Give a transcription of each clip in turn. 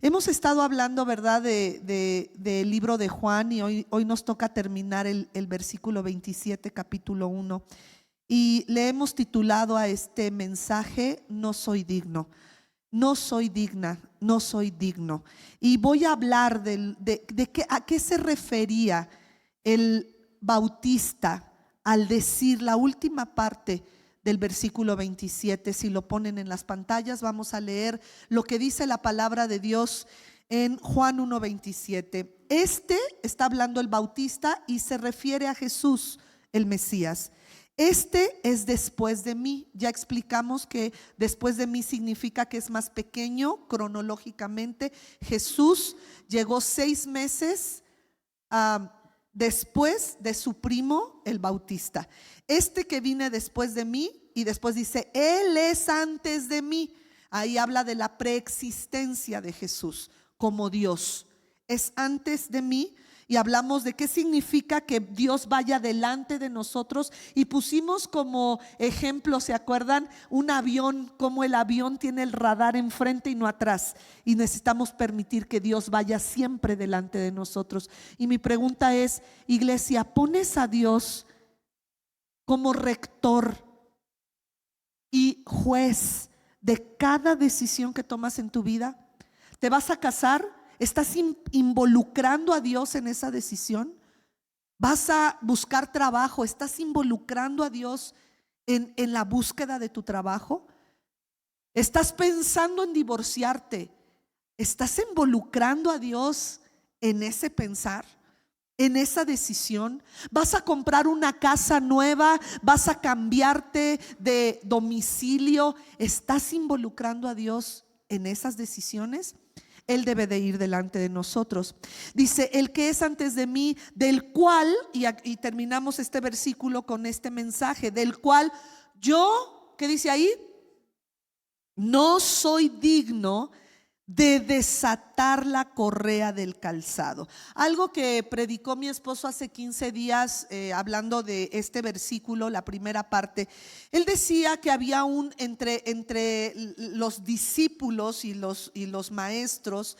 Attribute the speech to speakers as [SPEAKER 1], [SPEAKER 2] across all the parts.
[SPEAKER 1] Hemos estado hablando, ¿verdad?, del libro de Juan, y hoy nos toca terminar el versículo 27, capítulo 1. Y le hemos titulado a este mensaje: No soy digno, no soy digna, no soy digno. Y voy a hablar a qué se refería el Bautista al decir la última parte del versículo 27. Si lo ponen en las pantallas, vamos a leer lo que dice la palabra de Dios en Juan 1:27. Está hablando el Bautista y se refiere a Jesús, el Mesías. Este es después de mí. Ya explicamos que después de mí significa que es más pequeño cronológicamente. Jesús llegó 6 meses después de su primo el Bautista. Este que viene después de mí, y después dice, Él es antes de mí. Ahí habla de la preexistencia de Jesús como Dios. Es antes de mí. Y hablamos de qué significa que Dios vaya delante de nosotros. Y pusimos como ejemplo, ¿se acuerdan? Un avión, como el avión tiene el radar enfrente y no atrás. Y necesitamos permitir que Dios vaya siempre delante de nosotros. Y mi pregunta es, iglesia, ¿pones a Dios como rector y juez de cada decisión que tomas en tu vida? ¿Te vas a casar? ¿Estás involucrando a Dios en esa decisión? ¿Vas a buscar trabajo? ¿Estás involucrando a Dios en la búsqueda de tu trabajo? ¿Estás pensando en divorciarte? ¿Estás involucrando a Dios en ese pensar, en esa decisión? ¿Vas a comprar una casa nueva? ¿Vas a cambiarte de domicilio? ¿Estás involucrando a Dios en esas decisiones? Él debe de ir delante de nosotros. Dice, el que es antes de mí, del cual, y terminamos este versículo con este mensaje, del cual yo, ¿qué dice ahí? No soy digno de desatar la correa del calzado. Algo que predicó mi esposo hace 15 días, hablando de este versículo, la primera parte. Él decía que había entre los discípulos y los maestros,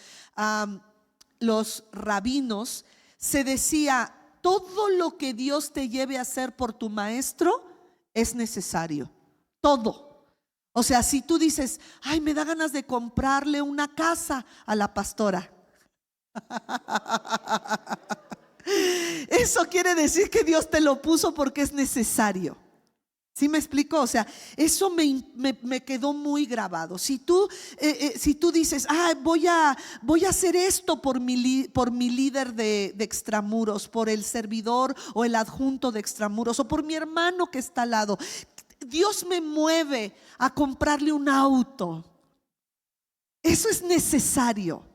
[SPEAKER 1] los rabinos, se decía, todo lo que Dios te lleve a hacer por tu maestro es necesario, todo. O sea, si tú dices, ay, me da ganas de comprarle una casa a la pastora, eso quiere decir que Dios te lo puso porque es necesario. ¿Sí me explico? O sea, eso me quedó muy grabado. Si tú dices, voy a hacer esto por mi líder de extramuros, por el servidor o el adjunto de extramuros, o por mi hermano que está al lado, Dios me mueve a comprarle un auto, eso es necesario.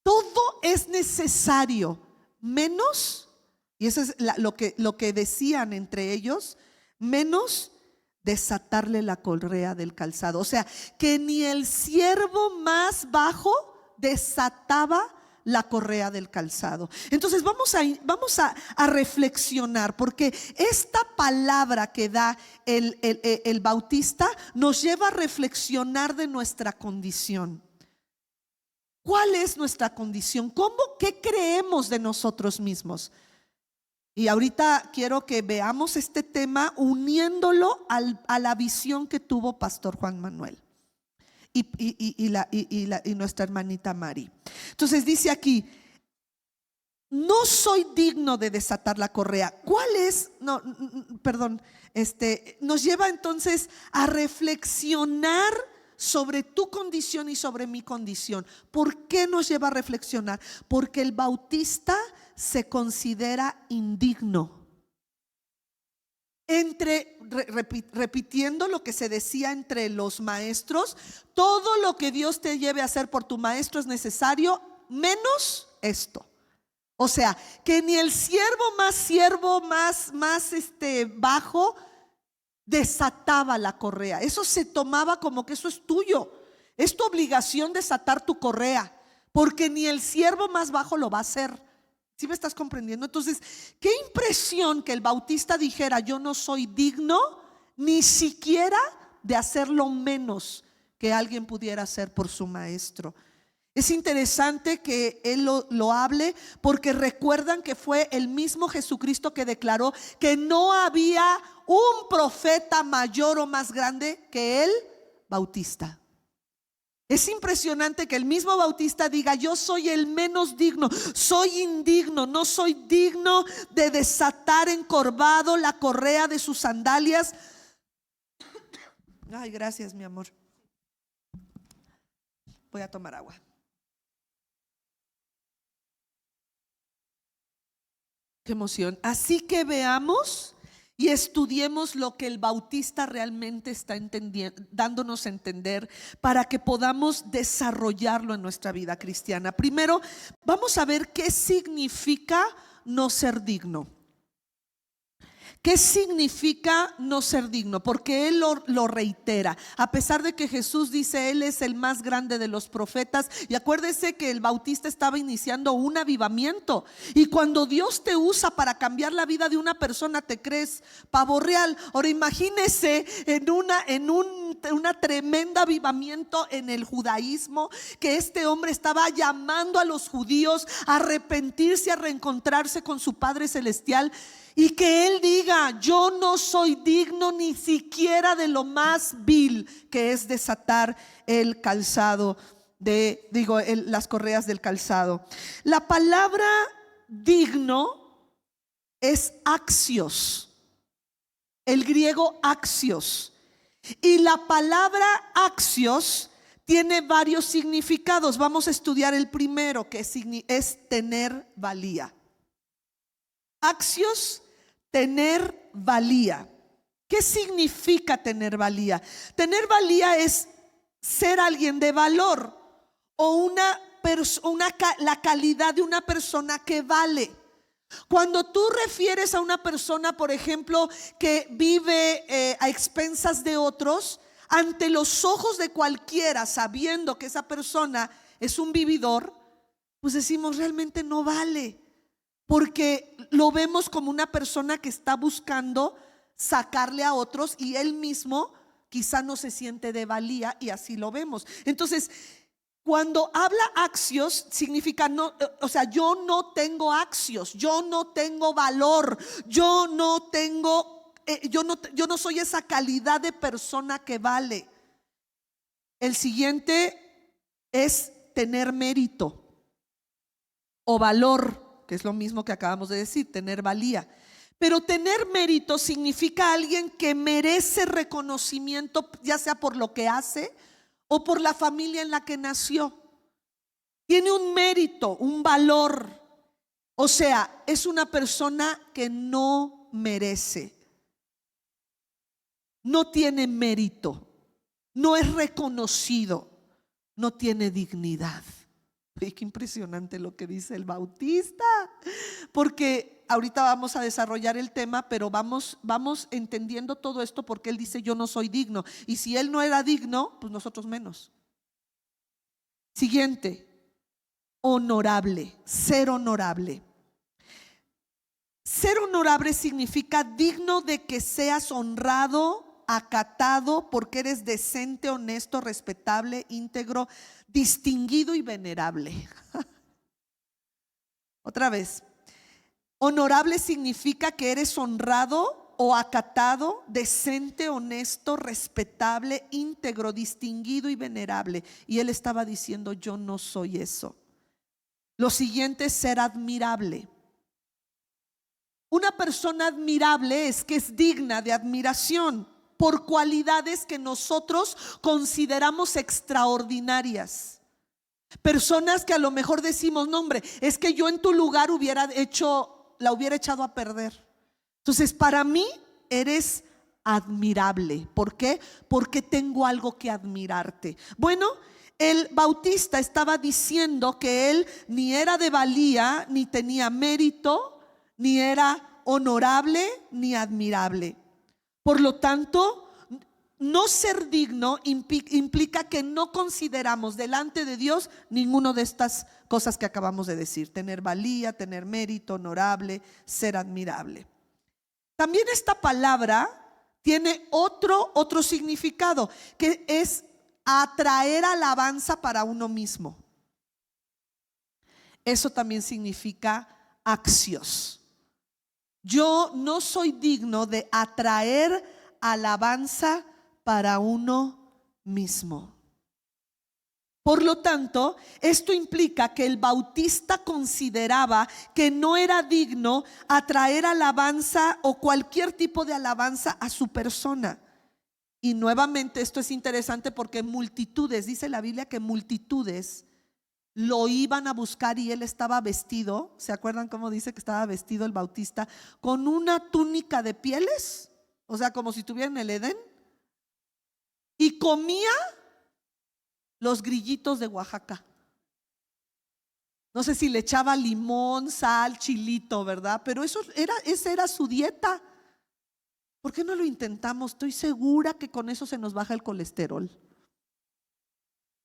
[SPEAKER 1] Todo es necesario, menos, y eso es lo que decían entre ellos, menos desatarle la correa del calzado. O sea, que ni el siervo más bajo desataba la correa del calzado. Entonces vamos a reflexionar, porque esta palabra que da el Bautista nos lleva a reflexionar de nuestra condición. ¿Cuál es nuestra condición? ¿Qué creemos de nosotros mismos? Y ahorita quiero que veamos este tema uniéndolo a la visión que tuvo Pastor Juan Manuel y nuestra hermanita Mari. Entonces dice aquí, no soy digno de desatar la correa. ¿Cuál es? Nos lleva entonces a reflexionar sobre tu condición y sobre mi condición. ¿Por qué nos lleva a reflexionar? Porque el Bautista se considera indigno. Repitiendo lo que se decía entre los maestros, todo lo que Dios te lleve a hacer por tu maestro es necesario, menos esto. O sea, que ni el siervo más bajo desataba la correa. Eso se tomaba como que eso es tuyo, es tu obligación desatar tu correa, porque ni el siervo más bajo lo va a hacer. ¿Sí me estás comprendiendo? Entonces, qué impresión que el Bautista dijera, yo no soy digno ni siquiera de hacer lo menos que alguien pudiera hacer por su maestro. Es interesante que él lo hable, porque recuerdan que fue el mismo Jesucristo que declaró que no había un profeta mayor o más grande que el Bautista. Es impresionante que el mismo Bautista diga: yo soy el menos digno, soy indigno, no soy digno de desatar encorvado la correa de sus sandalias. Ay, gracias, mi amor. Voy a tomar agua. Qué emoción. Así que veamos y estudiemos lo que el Bautista realmente está entendiendo, dándonos a entender, para que podamos desarrollarlo en nuestra vida cristiana. Primero, vamos a ver qué significa no ser digno. ¿Qué significa no ser digno? Porque él lo reitera, a pesar de que Jesús dice: él es el más grande de los profetas. Y acuérdese que el Bautista estaba iniciando un avivamiento, y cuando Dios te usa para cambiar la vida de una persona, te crees pavo real. Ahora imagínese en una tremenda avivamiento en el judaísmo, que este hombre estaba llamando a los judíos a arrepentirse, a reencontrarse con su Padre Celestial, y que él diga: yo no soy digno ni siquiera de lo más vil, que es desatar el calzado las correas del calzado. La palabra digno es axios, el griego axios, y la palabra axios tiene varios significados. Vamos a estudiar el primero, que es tener valía. Axios, tener valía. ¿Qué significa tener valía? Tener valía es ser alguien de valor, o la calidad de una persona que vale. Cuando tú refieres a una persona, por ejemplo, que vive a expensas de otros, ante los ojos de cualquiera, sabiendo que esa persona es un vividor, pues decimos: realmente no vale, porque lo vemos como una persona que está buscando sacarle a otros, y él mismo quizá no se siente de valía, y así lo vemos. Entonces, cuando habla axios, significa no, o sea, yo no tengo axios, yo no tengo valor, yo no soy esa calidad de persona que vale. El siguiente es tener mérito o valor, que es lo mismo que acabamos de decir, tener valía. Pero tener mérito significa alguien que merece reconocimiento, ya sea por lo que hace o por la familia en la que nació. Tiene un mérito, un valor. O sea, es una persona que no merece, no tiene mérito, no es reconocido, no tiene dignidad. Qué impresionante lo que dice el Bautista, porque ahorita vamos a desarrollar el tema, pero vamos entendiendo todo esto, porque él dice: yo no soy digno, y si él no era digno, pues nosotros menos. Siguiente, honorable, ser honorable. Ser honorable significa digno de que seas honrado, acatado, porque eres decente, honesto, respetable, íntegro, distinguido y venerable. Otra vez, honorable significa que eres honrado o acatado, decente, honesto, respetable, íntegro, distinguido y venerable. Y él estaba diciendo: yo no soy eso. Lo siguiente es ser admirable. Una persona admirable es que es digna de admiración por cualidades que nosotros consideramos extraordinarias. Personas que a lo mejor decimos: no, hombre, es que yo en tu lugar la hubiera echado a perder. Entonces, para mí eres admirable. ¿Por qué? Porque tengo algo que admirarte. Bueno, el Bautista estaba diciendo que él ni era de valía, ni tenía mérito, ni era honorable, ni admirable. Por lo tanto, no ser digno implica que no consideramos delante de Dios ninguna de estas cosas que acabamos de decir: tener valía, tener mérito, honorable, ser admirable. También esta palabra tiene otro significado, que es atraer alabanza para uno mismo. Eso también significa axios. Yo no soy digno de atraer alabanza para uno mismo. Por lo tanto, esto implica que el bautista consideraba que no era digno atraer alabanza o cualquier tipo de alabanza a su persona. Y nuevamente esto es interesante porque multitudes, dice la Biblia que multitudes lo iban a buscar y él estaba vestido. ¿Se acuerdan cómo dice que estaba vestido el bautista? Con una túnica de pieles, o sea, como si estuviera en el Edén, y comía los grillitos de Oaxaca. No sé si le echaba limón, sal, chilito, ¿verdad? Pero esa era su dieta. ¿Por qué no lo intentamos? Estoy segura que con eso se nos baja el colesterol.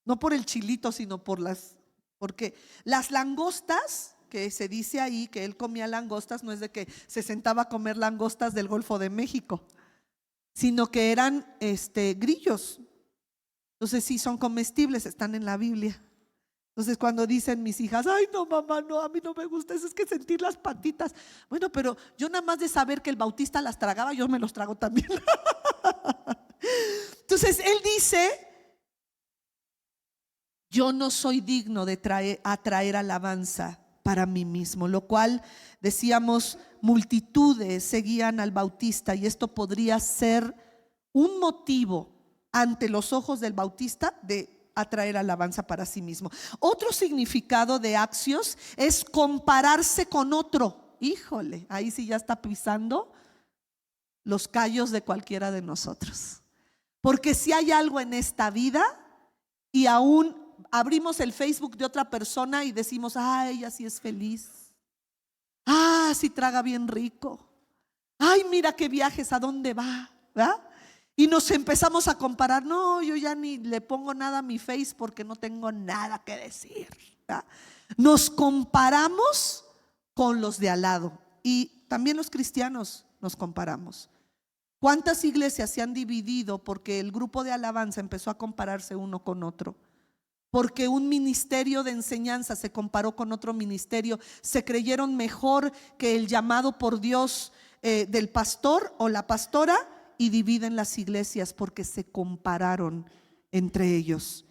[SPEAKER 1] No por el chilito, sino porque las langostas, que se dice ahí que él comía langostas, no es de que se sentaba a comer langostas del Golfo de México, sino que eran grillos. Entonces sí son comestibles, están en la Biblia. Entonces cuando dicen mis hijas, ay no mamá, no, a mí no me gusta eso, es que sentir las patitas. Bueno, pero yo nada más de saber que el bautista las tragaba, yo me los trago también. Entonces él dice, yo no soy digno de atraer alabanza para mí mismo, lo cual decíamos, multitudes seguían al bautista y esto podría ser un motivo ante los ojos del bautista de atraer alabanza para sí mismo. Otro significado de axios es compararse con otro. Híjole, ahí sí ya está pisando los callos de cualquiera de nosotros. Porque si hay algo en esta vida y aún abrimos el Facebook de otra persona y decimos, ella sí es feliz, sí traga bien rico, mira qué viajes, a dónde va, ¿verdad? Y nos empezamos a comparar. No, yo ya ni le pongo nada a mi Face porque no tengo nada que decir, ¿verdad? Nos comparamos con los de al lado. Y también los cristianos nos comparamos. ¿Cuántas iglesias se han dividido porque el grupo de alabanza empezó a compararse uno con otro? Porque un ministerio de enseñanza se comparó con otro ministerio, se creyeron mejor que el llamado por Dios del pastor o la pastora, y dividen las iglesias porque se compararon entre ellos.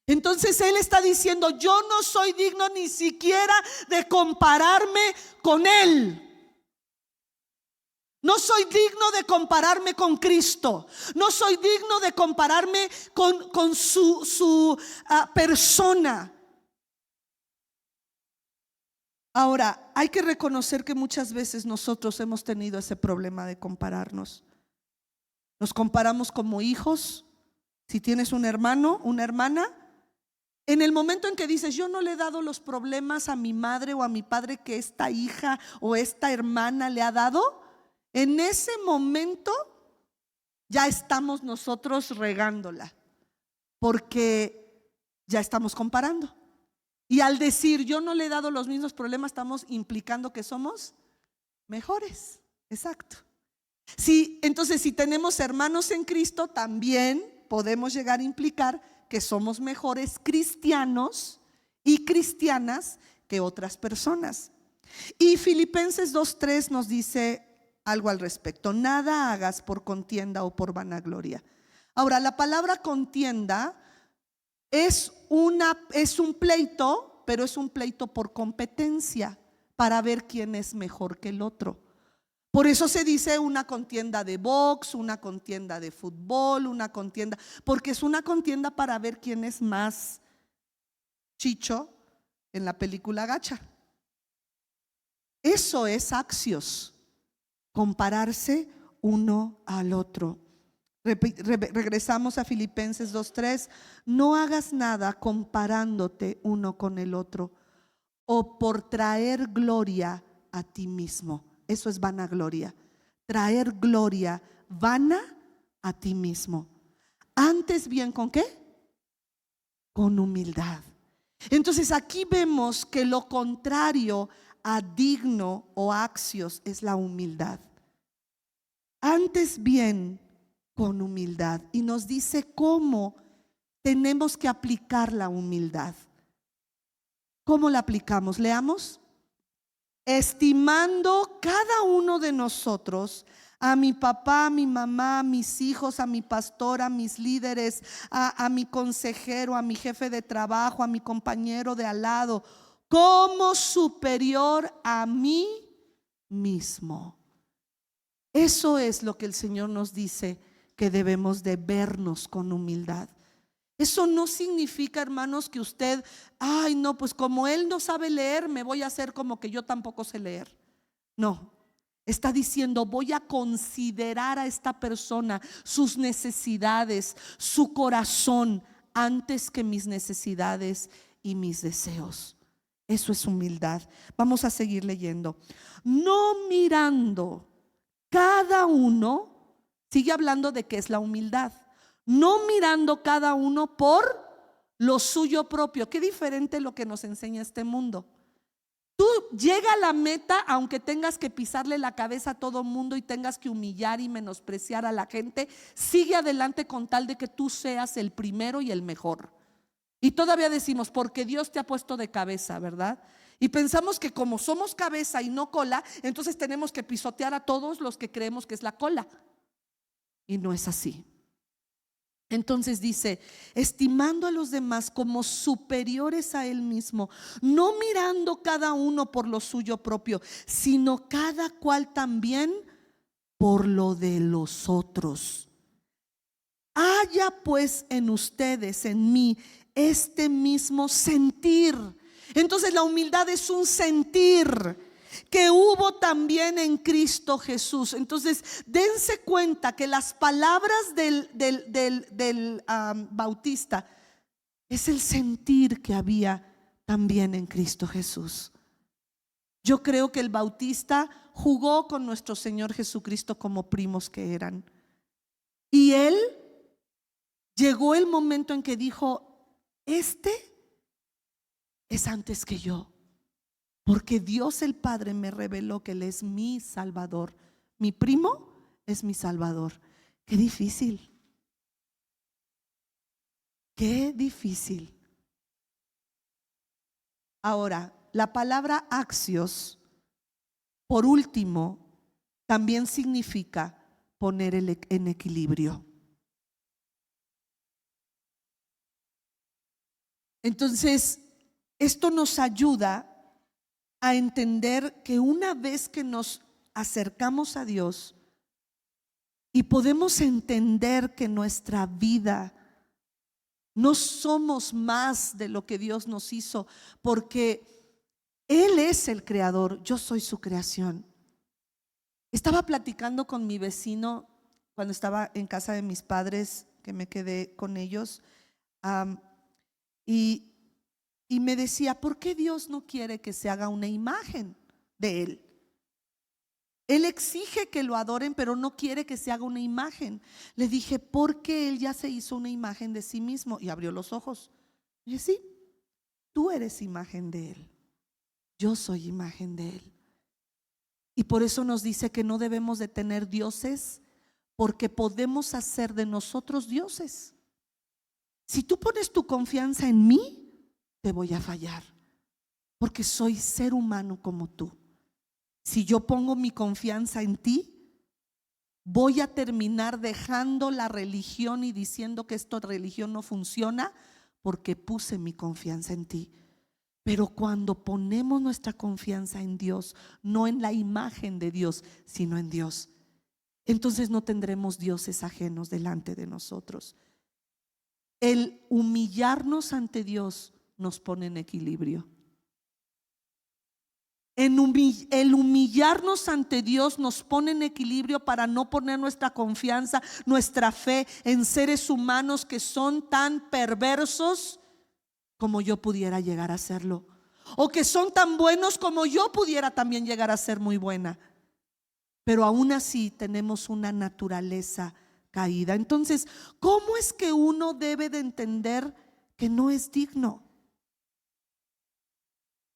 [SPEAKER 1] Entonces él está diciendo, yo no soy digno ni siquiera de compararme con él. No soy digno de compararme con Cristo. No soy digno de compararme con su persona. Ahora, hay que reconocer que muchas veces nosotros hemos tenido ese problema de compararnos. Nos comparamos como hijos. Si tienes un hermano, una hermana, en el momento en que dices, yo no le he dado los problemas a mi madre o a mi padre que esta hija o esta hermana le ha dado, en ese momento ya estamos nosotros regándola, porque ya estamos comparando. Y al decir yo no le he dado los mismos problemas, estamos implicando que somos mejores. Exacto. Entonces, si tenemos hermanos en Cristo, también podemos llegar a implicar que somos mejores cristianos y cristianas que otras personas. Y Filipenses 2:3 nos dice algo al respecto. Nada hagas por contienda o por vanagloria. Ahora, la palabra contienda es un pleito, pero es un pleito por competencia, para ver quién es mejor que el otro. Por eso se dice una contienda de box, una contienda de fútbol, una contienda, porque es una contienda para ver quién es más chicho en la película gacha. Eso es axios, compararse uno al otro. Regresamos a Filipenses 2:3. No hagas nada comparándote uno con el otro o por traer gloria a ti mismo. Eso es vanagloria. Traer gloria vana a ti mismo. Antes bien, ¿con qué? Con humildad. Entonces aquí vemos que lo contrario a digno o axios es la humildad. Antes bien, con humildad. Y nos dice cómo tenemos que aplicar la humildad. ¿Cómo la aplicamos? Leamos. Estimando cada uno de nosotros a mi papá, a mi mamá, a mis hijos, a mi pastor, a mis líderes, a mi consejero, a mi jefe de trabajo, a mi compañero de al lado, como superior a mí mismo. Eso es lo que el Señor nos dice, que debemos de vernos con humildad. Eso no significa, hermanos, que usted, ay no, pues como él no sabe leer, me voy a hacer como que yo tampoco sé leer. No, está diciendo, voy a considerar a esta persona, sus necesidades, su corazón, antes que mis necesidades y mis deseos. Eso es humildad. Vamos a seguir leyendo. No mirando cada uno, sigue hablando de qué es la humildad. No mirando cada uno por lo suyo propio. Qué diferente lo que nos enseña este mundo. Tú llega a la meta aunque tengas que pisarle la cabeza a todo mundo y tengas que humillar y menospreciar a la gente. Sigue adelante con tal de que tú seas el primero y el mejor. Y todavía decimos, porque Dios te ha puesto de cabeza, ¿verdad? Y pensamos que como somos cabeza y no cola, entonces tenemos que pisotear a todos los que creemos que es la cola. Y no es así. Entonces dice, estimando a los demás como superiores a él mismo, no mirando cada uno por lo suyo propio, sino cada cual también por lo de los otros. Haya pues en ustedes, en mí, este mismo sentir. Entonces la humildad es un sentir que hubo también en Cristo Jesús. Entonces dense cuenta que las palabras del Bautista es el sentir que había también en Cristo Jesús. Yo creo que el Bautista jugó con nuestro Señor Jesucristo como primos que eran. Y él llegó el momento en que dijo, este es antes que yo. Porque Dios el Padre me reveló que Él es mi Salvador. Mi primo es mi Salvador. Qué difícil. Qué difícil. Ahora, la palabra axios, por último, también significa poner en equilibrio. Entonces, esto nos ayuda a entender que una vez que nos acercamos a Dios y podemos entender que nuestra vida no somos más de lo que Dios nos hizo, porque Él es el creador, yo soy su creación. Estaba platicando con mi vecino cuando estaba en casa de mis padres, que me quedé con ellos, y me decía, ¿por qué Dios no quiere que se haga una imagen de Él? Él exige que lo adoren, pero no quiere que se haga una imagen. Le dije, porque Él ya se hizo una imagen de sí mismo. Y abrió los ojos. Y dije, sí, tú eres imagen de Él. Yo soy imagen de Él. Y por eso nos dice que no debemos de tener dioses, porque podemos hacer de nosotros dioses. Si tú pones tu confianza en mí, te voy a fallar, porque soy ser humano como tú. Si yo pongo mi confianza en ti, voy a terminar dejando la religión y diciendo que esta religión no funciona porque puse mi confianza en ti. Pero cuando ponemos nuestra confianza en Dios, no en la imagen de Dios, sino en Dios, entonces no tendremos dioses ajenos delante de nosotros. El humillarnos ante Dios nos pone en equilibrio. El humillarnos ante Dios nos pone en equilibrio para no poner nuestra confianza, nuestra fe en seres humanos que son tan perversos como yo pudiera llegar a serlo, o que son tan buenos como yo pudiera también llegar a ser muy buena. Pero aún así tenemos una naturaleza caída. Entonces, ¿cómo es que uno debe de entender que no es digno?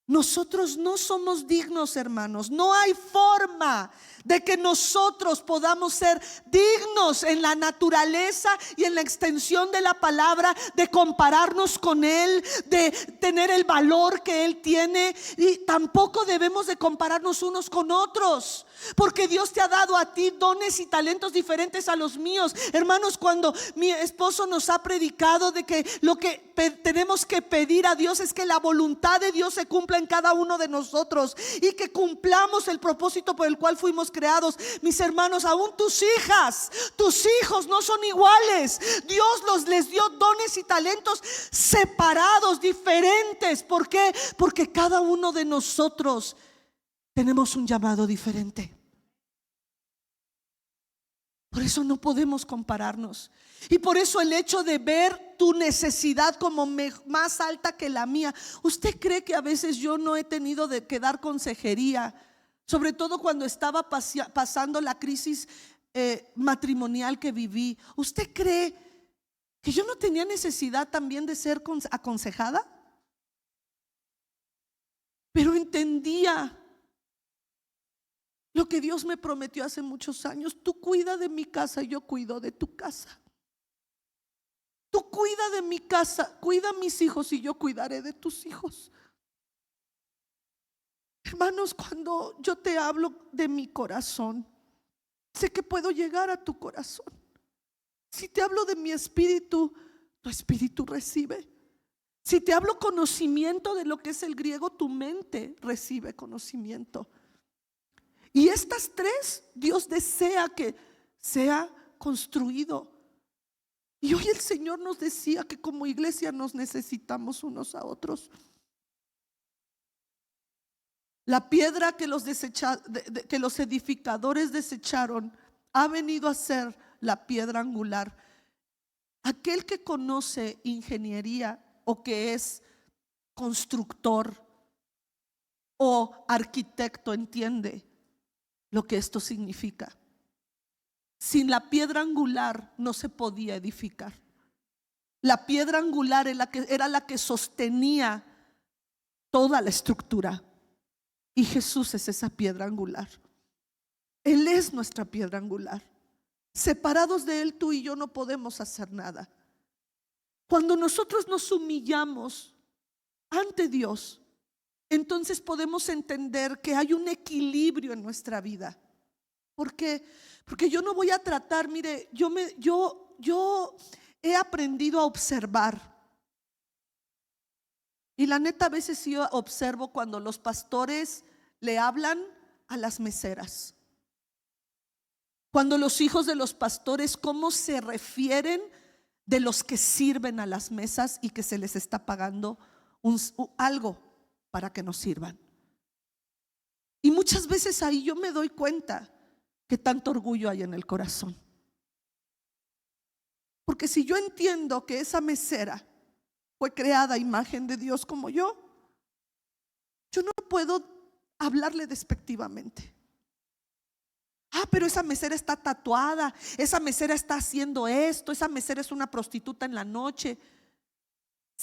[SPEAKER 1] Nosotros no somos dignos, hermanos. No hay forma de que nosotros podamos ser dignos en la naturaleza y en la extensión de la palabra, de compararnos con Él, de tener el valor que Él tiene. Y tampoco debemos de compararnos unos con otros, porque Dios te ha dado a ti dones y talentos diferentes a los míos. Hermanos, cuando mi esposo nos ha predicado de que lo que tenemos que pedir a Dios es que la voluntad de Dios se cumpla en cada uno de nosotros y que cumplamos el propósito por el cual fuimos creados. Mis hermanos, aún tus hijas, tus hijos no son iguales. Dios les dio dones y talentos separados, diferentes. ¿Por qué? Porque cada uno de nosotros tenemos un llamado diferente. Por eso no podemos compararnos. Y por eso el hecho de ver tu necesidad como más alta que la mía. ¿Usted cree que a veces yo no he tenido que dar consejería? Sobre todo cuando estaba pasando la crisis matrimonial que viví. ¿Usted cree que yo no tenía necesidad también de ser aconsejada? Pero entendía lo que Dios me prometió hace muchos años. Tú cuida de mi casa y yo cuido de tu casa. Tú cuida de mi casa, cuida a mis hijos y yo cuidaré de tus hijos. Hermanos, cuando yo te hablo de mi corazón, sé que puedo llegar a tu corazón. Si te hablo de mi espíritu, tu espíritu recibe. Si te hablo conocimiento de lo que es el griego, tu mente recibe conocimiento. Y estas tres, Dios desea que sea construido. Y hoy el Señor nos decía que como iglesia nos necesitamos unos a otros. La piedra que los edificadores desecharon ha venido a ser la piedra angular. Aquel que conoce ingeniería o que es constructor o arquitecto entiende lo que esto significa. Sin la piedra angular no se podía edificar. La piedra angular era la que sostenía toda la estructura. Y Jesús es esa piedra angular. Él es nuestra piedra angular. Separados de Él, tú y yo no podemos hacer nada. Cuando nosotros nos humillamos ante Dios, entonces podemos entender que hay un equilibrio en nuestra vida. ¿Por qué? Porque yo no voy a tratar, mire, yo he aprendido a observar. Y la neta, a veces sí observo cuando los pastores le hablan a las meseras. Cuando los hijos de los pastores, cómo se refieren de los que sirven a las mesas y que se les está pagando algo para que nos sirvan. Y muchas veces ahí yo me doy cuenta que tanto orgullo hay en el corazón. Porque si yo entiendo que esa mesera fue creada a imagen de Dios como yo no puedo hablarle despectivamente. Pero esa mesera está tatuada, esa mesera está haciendo esto, esa mesera es una prostituta en la noche.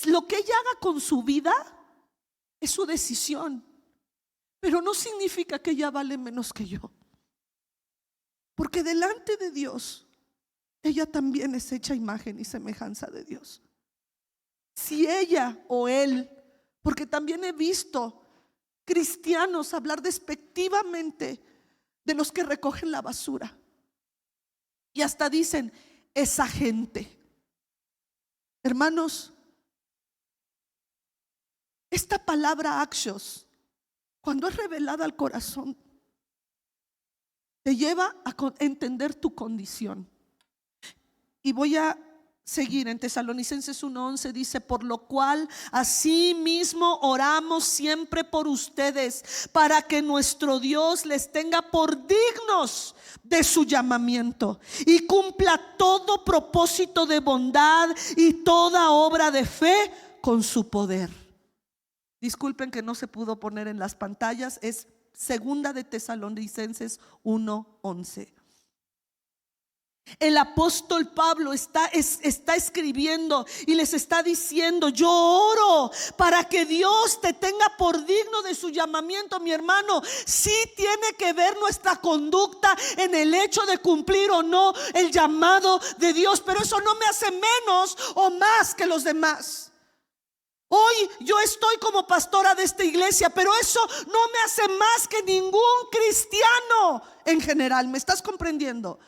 [SPEAKER 1] Lo que ella haga con su vida es su decisión, pero no significa que ella vale menos que yo. Porque delante de Dios, ella también es hecha imagen y semejanza de Dios. Si ella o él, porque también he visto cristianos hablar despectivamente de los que recogen la basura. Y hasta dicen, esa gente. Hermanos, esta palabra axios, cuando es revelada al corazón, te lleva a entender tu condición. Y voy a seguir en Tesalonicenses 1:11, dice: por lo cual asimismo oramos siempre por ustedes, para que nuestro Dios les tenga por dignos de su llamamiento y cumpla todo propósito de bondad y toda obra de fe con su poder. Disculpen que no se pudo poner en las pantallas, es segunda de Tesalonicenses 1:11. El apóstol Pablo está escribiendo y les está diciendo: yo oro para que Dios te tenga por digno de su llamamiento. Mi hermano, sí tiene que ver nuestra conducta en el hecho de cumplir o no el llamado de Dios, pero eso no me hace menos o más que los demás. Hoy yo estoy como pastora de esta iglesia, pero eso no me hace más que ningún cristiano en general. ¿Me estás comprendiendo?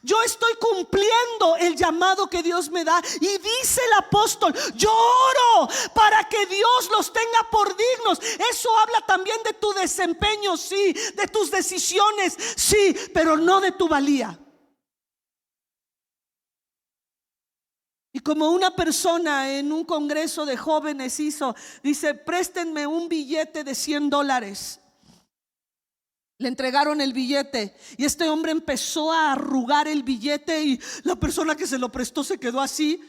[SPEAKER 1] Yo estoy cumpliendo el llamado que Dios me da. Y dice el apóstol: yo oro para que Dios los tenga por dignos. Eso habla también de tu desempeño, sí, de tus decisiones, sí, pero no de tu valía. Y como una persona en un congreso de jóvenes dice: préstenme un billete de $100. Le entregaron el billete y este hombre empezó a arrugar el billete, y la persona que se lo prestó se quedó así,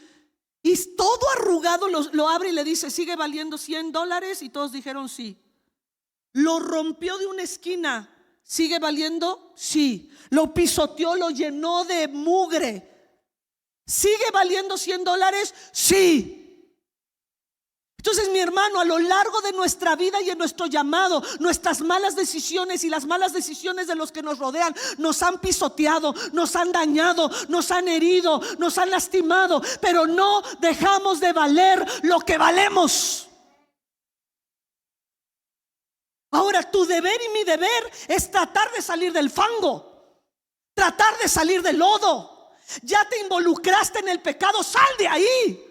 [SPEAKER 1] y todo arrugado lo abre y le dice: ¿sigue valiendo $100? Y todos dijeron sí. Lo rompió de una esquina: ¿sigue valiendo? Sí. Lo pisoteó, lo llenó de mugre: ¿sigue valiendo $100? Sí. Entonces, mi hermano, a lo largo de nuestra vida y en nuestro llamado, nuestras malas decisiones y las malas decisiones de los que nos rodean nos han pisoteado, nos han dañado, nos han herido, nos han lastimado, pero no dejamos de valer lo que valemos. Ahora, tu deber y mi deber es tratar de salir del fango, tratar de salir del lodo. Ya te involucraste en el pecado, sal de ahí.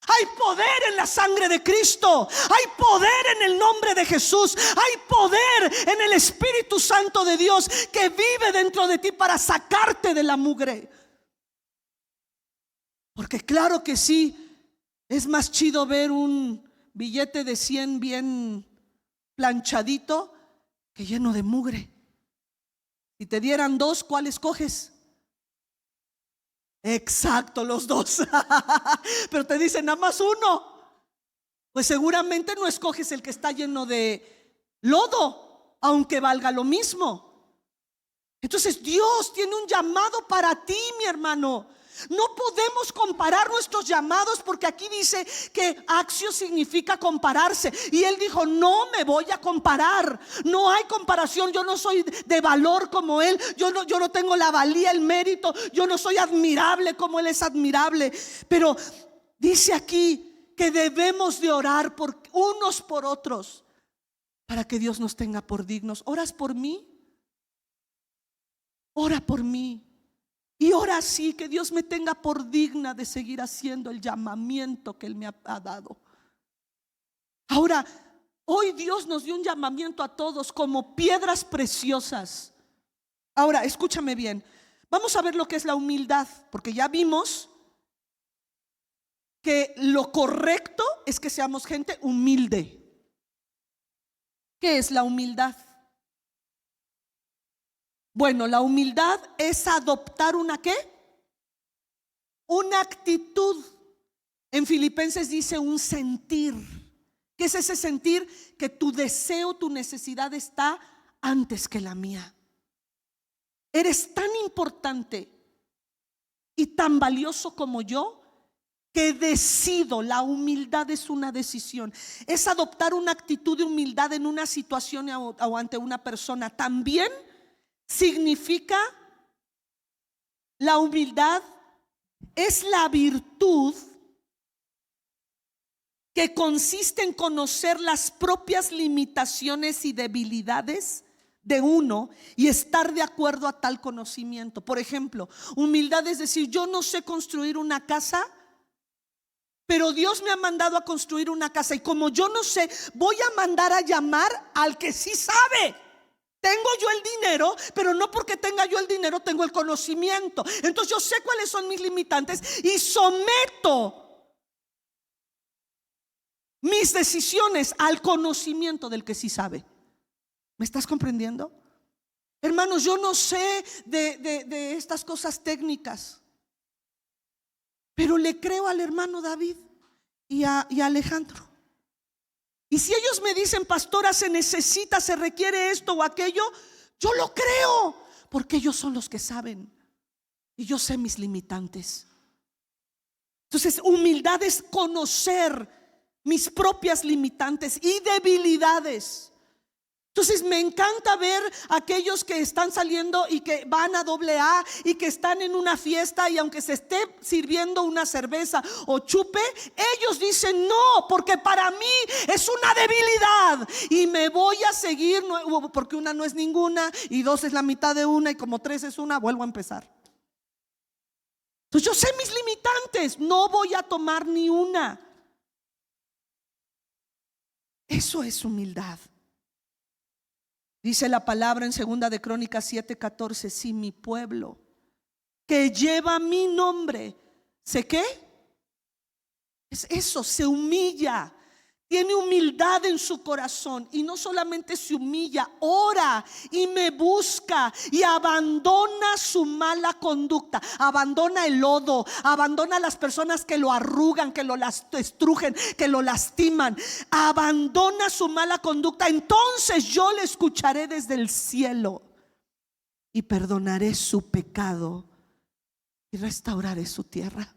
[SPEAKER 1] Hay poder en la sangre de Cristo. Hay poder en el nombre de Jesús. Hay poder en el Espíritu Santo de Dios que vive dentro de ti para sacarte de la mugre. Porque claro que sí, es más chido ver un billete de 100 bien planchadito que lleno de mugre. Si te dieran dos, ¿cuál escoges? Exacto, los dos. Pero te dicen nada más uno, pues seguramente no escoges el que está lleno de lodo, aunque valga lo mismo. Entonces Dios tiene un llamado para ti, mi hermano. No podemos comparar nuestros llamados, porque aquí dice que accio significa compararse, y él dijo: no me voy a comparar. No hay comparación. Yo no soy de valor como él. Yo no tengo la valía, el mérito. Yo no soy admirable como él es admirable. Pero dice aquí que debemos de orar unos por otros para que Dios nos tenga por dignos. ¿Oras por mí? Ora por mí. Y ora así, que Dios me tenga por digna de seguir haciendo el llamamiento que Él me ha dado. Ahora, hoy Dios nos dio un llamamiento a todos como piedras preciosas. Ahora, escúchame bien. Vamos a ver lo que es la humildad, porque ya vimos que lo correcto es que seamos gente humilde. ¿Qué es la humildad? Bueno, la humildad es adoptar ¿una qué? Una actitud. En Filipenses dice un sentir. ¿Qué es ese sentir? Que tu deseo, tu necesidad está antes que la mía. Eres tan importante y tan valioso como yo, que decido. La humildad es una decisión. Es adoptar una actitud de humildad en una situación o ante una persona. También significa, la humildad es la virtud que consiste en conocer las propias limitaciones y debilidades de uno y estar de acuerdo a tal conocimiento. Por ejemplo, humildad es decir: yo no sé construir una casa, pero Dios me ha mandado a construir una casa, y como yo no sé, voy a mandar a llamar al que sí sabe. Tengo yo el dinero, pero no porque tenga yo el dinero tengo el conocimiento. Entonces yo sé cuáles son mis limitantes y someto mis decisiones al conocimiento del que sí sabe. ¿Me estás comprendiendo? Hermanos, yo no sé de estas cosas técnicas, pero le creo al hermano David y a Alejandro. Y si ellos me dicen: pastora, se necesita, se requiere esto o aquello, yo lo creo, porque ellos son los que saben. y yo sé mis limitantes. Entonces, humildad es conocer mis propias limitantes y debilidades. Entonces me encanta ver a aquellos que están saliendo y que van a AA y que están en una fiesta, y aunque se esté sirviendo una cerveza o chupe, ellos dicen no, porque para mí es una debilidad y me voy a seguir, porque una no es ninguna y dos es la mitad de una y como tres es una, vuelvo a empezar. Entonces yo sé mis limitantes, no voy a tomar ni una. Eso es humildad. Dice la palabra en 2 de Crónicas 7:14: si mi pueblo que lleva mi nombre, ¿sé qué? Es eso, se humilla, tiene humildad en su corazón, y no solamente se humilla, ora y me busca y abandona su mala conducta, abandona el lodo, abandona a las personas que lo arrugan, que lo estrujen, que lo lastiman, abandona su mala conducta. Entonces yo le escucharé desde el cielo y perdonaré su pecado y restauraré su tierra.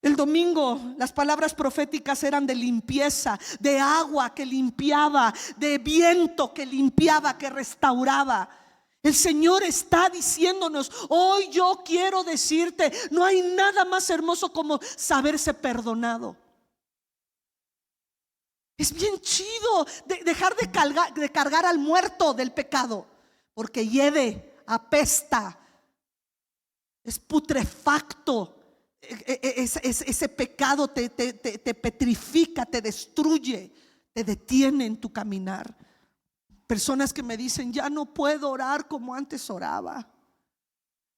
[SPEAKER 1] El domingo las palabras proféticas eran de limpieza, de agua que limpiaba, de viento que limpiaba, que restauraba. El Señor está diciéndonos: hoy yo quiero decirte, no hay nada más hermoso como saberse perdonado. Es bien chido dejar de cargar al muerto del pecado, porque hiede, apesta, es putrefacto. Ese pecado te petrifica, te destruye, te detiene en tu caminar. Personas que me dicen: ya no puedo orar como antes oraba,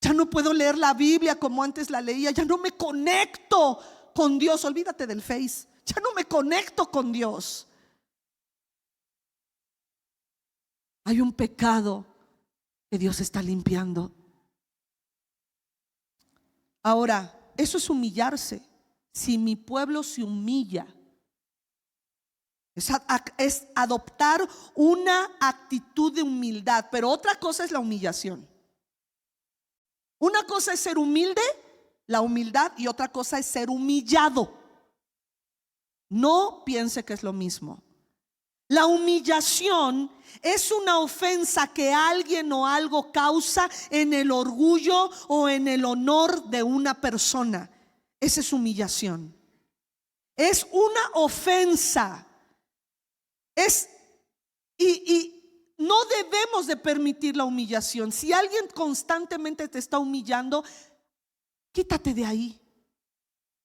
[SPEAKER 1] ya no puedo leer la Biblia como antes la leía, ya no me conecto con Dios. Olvídate del Face, ya no me conecto con Dios. Hay un pecado que Dios está limpiando. Ahora, eso es humillarse. Si mi pueblo se humilla, es adoptar una actitud de humildad. Pero otra cosa es la humillación. Una cosa es ser humilde, la humildad, y otra cosa es ser humillado. No piense que es lo mismo. La humillación es una ofensa que alguien o algo causa en el orgullo o en el honor de una persona. Esa es humillación. Es una ofensa. Y no debemos de permitir la humillación. Si alguien constantemente te está humillando, quítate de ahí.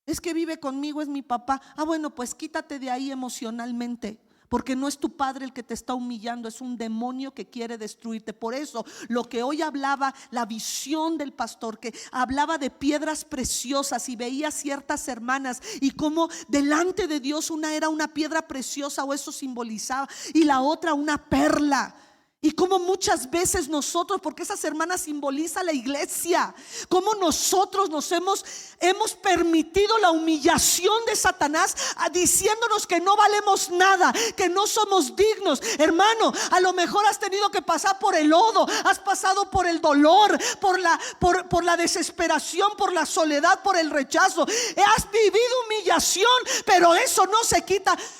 [SPEAKER 1] Es que vive conmigo, es mi papá. Bueno, pues quítate de ahí emocionalmente, porque no es tu padre el que te está humillando, es un demonio que quiere destruirte. Por eso lo que hoy hablaba, la visión del pastor, que hablaba de piedras preciosas, y veía ciertas hermanas y como delante de Dios una era una piedra preciosa, o eso simbolizaba, y la otra una perla. Y como muchas veces nosotros, porque esas hermanas simbolizan la iglesia, como nosotros nos hemos permitido la humillación de Satanás, diciéndonos que no valemos nada, que no somos dignos. Hermano, a lo mejor has tenido que pasar por el lodo, has pasado por el dolor, por la desesperación, por la soledad, por el rechazo. Has vivido humillación, pero eso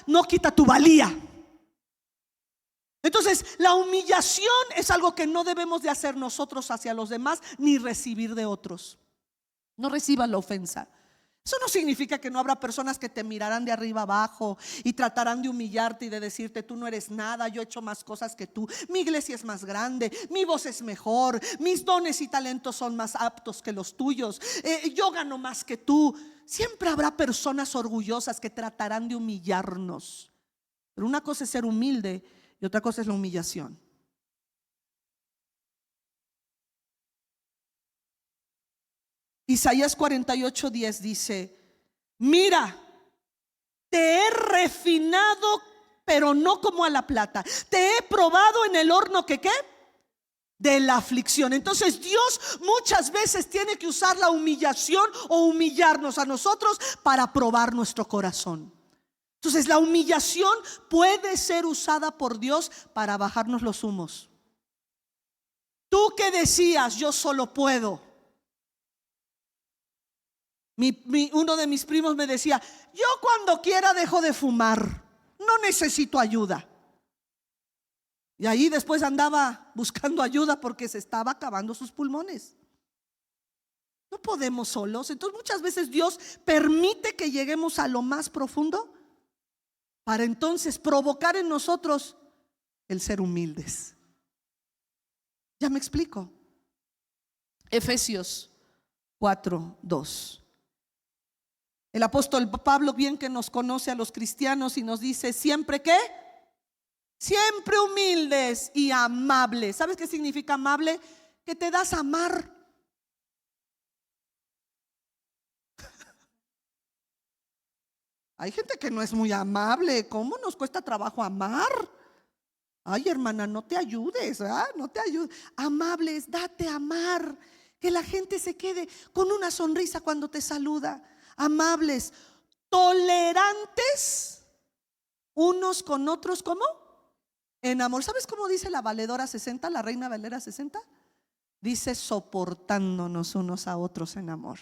[SPEAKER 1] no quita tu valía. Entonces, la humillación es algo que no debemos de hacer nosotros hacia los demás, ni recibir de otros. No reciban la ofensa. Eso no significa que no habrá personas que te mirarán de arriba abajo y tratarán de humillarte y de decirte: tú no eres nada, yo he hecho más cosas que tú, mi iglesia es más grande, mi voz es mejor, mis dones y talentos son más aptos que los tuyos, yo gano más que tú. Siempre habrá personas orgullosas que tratarán de humillarnos. Pero una cosa es ser humilde y otra cosa es la humillación. Isaías 48:10 dice: mira, te he refinado, pero no como a la plata. Te he probado en el horno que ¿qué? De la aflicción. Entonces Dios muchas veces tiene que usar la humillación o humillarnos a nosotros para probar nuestro corazón. Entonces la humillación puede ser usada por Dios para bajarnos los humos. Tú que decías: yo solo puedo, Uno de mis primos me decía: yo cuando quiera dejo de fumar, no necesito ayuda. Y ahí después andaba buscando ayuda porque se estaba acabando sus pulmones. No podemos solos. Entonces muchas veces Dios permite que lleguemos a lo más profundo para entonces provocar en nosotros el ser humildes. ¿Ya me explico? Efesios 4:2. El apóstol Pablo, bien que nos conoce a los cristianos, y nos dice: siempre ¿qué? Siempre humildes y amables. ¿Sabes qué significa amable? Que te das a amar. Hay gente que no es muy amable. ¿Cómo nos cuesta trabajo amar? Ay, hermana, no te ayudes, no te ayudes. Amables, date a amar. Que la gente se quede con una sonrisa cuando te saluda. Amables, tolerantes unos con otros, ¿cómo? En amor. ¿Sabes cómo dice la Valedora 60, la Reina Valera 60? Dice: soportándonos unos a otros en amor.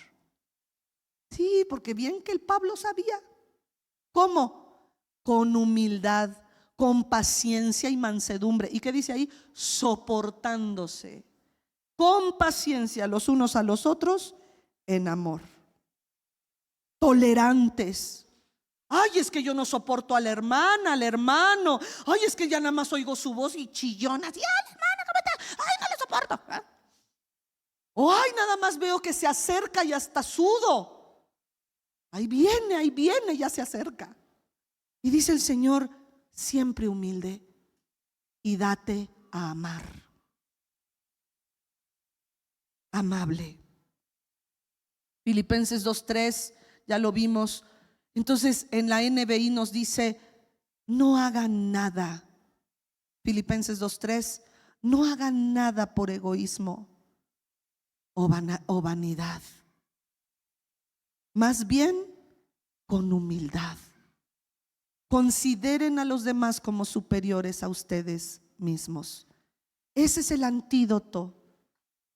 [SPEAKER 1] Sí, porque bien que el Pablo sabía. ¿Cómo? Con humildad, con paciencia y mansedumbre. ¿Y qué dice ahí? Soportándose con paciencia los unos a los otros en amor. Tolerantes. Ay, es que yo no soporto a la hermana, al hermano. Ay, es que ya nada más oigo su voz y chillona. Ay, hermana, ¿cómo está? Ay, no le soporto. O ay, nada más veo que se acerca y hasta sudo. Ahí viene, ya se acerca. Y dice el Señor: siempre humilde y date a amar. Amable. Filipenses 2:3, ya lo vimos. Entonces en la NBI nos dice: no hagan nada. Filipenses 2:3, no hagan nada por egoísmo o vanidad. Más bien con humildad. Consideren a los demás como superiores a ustedes mismos. Ese es el antídoto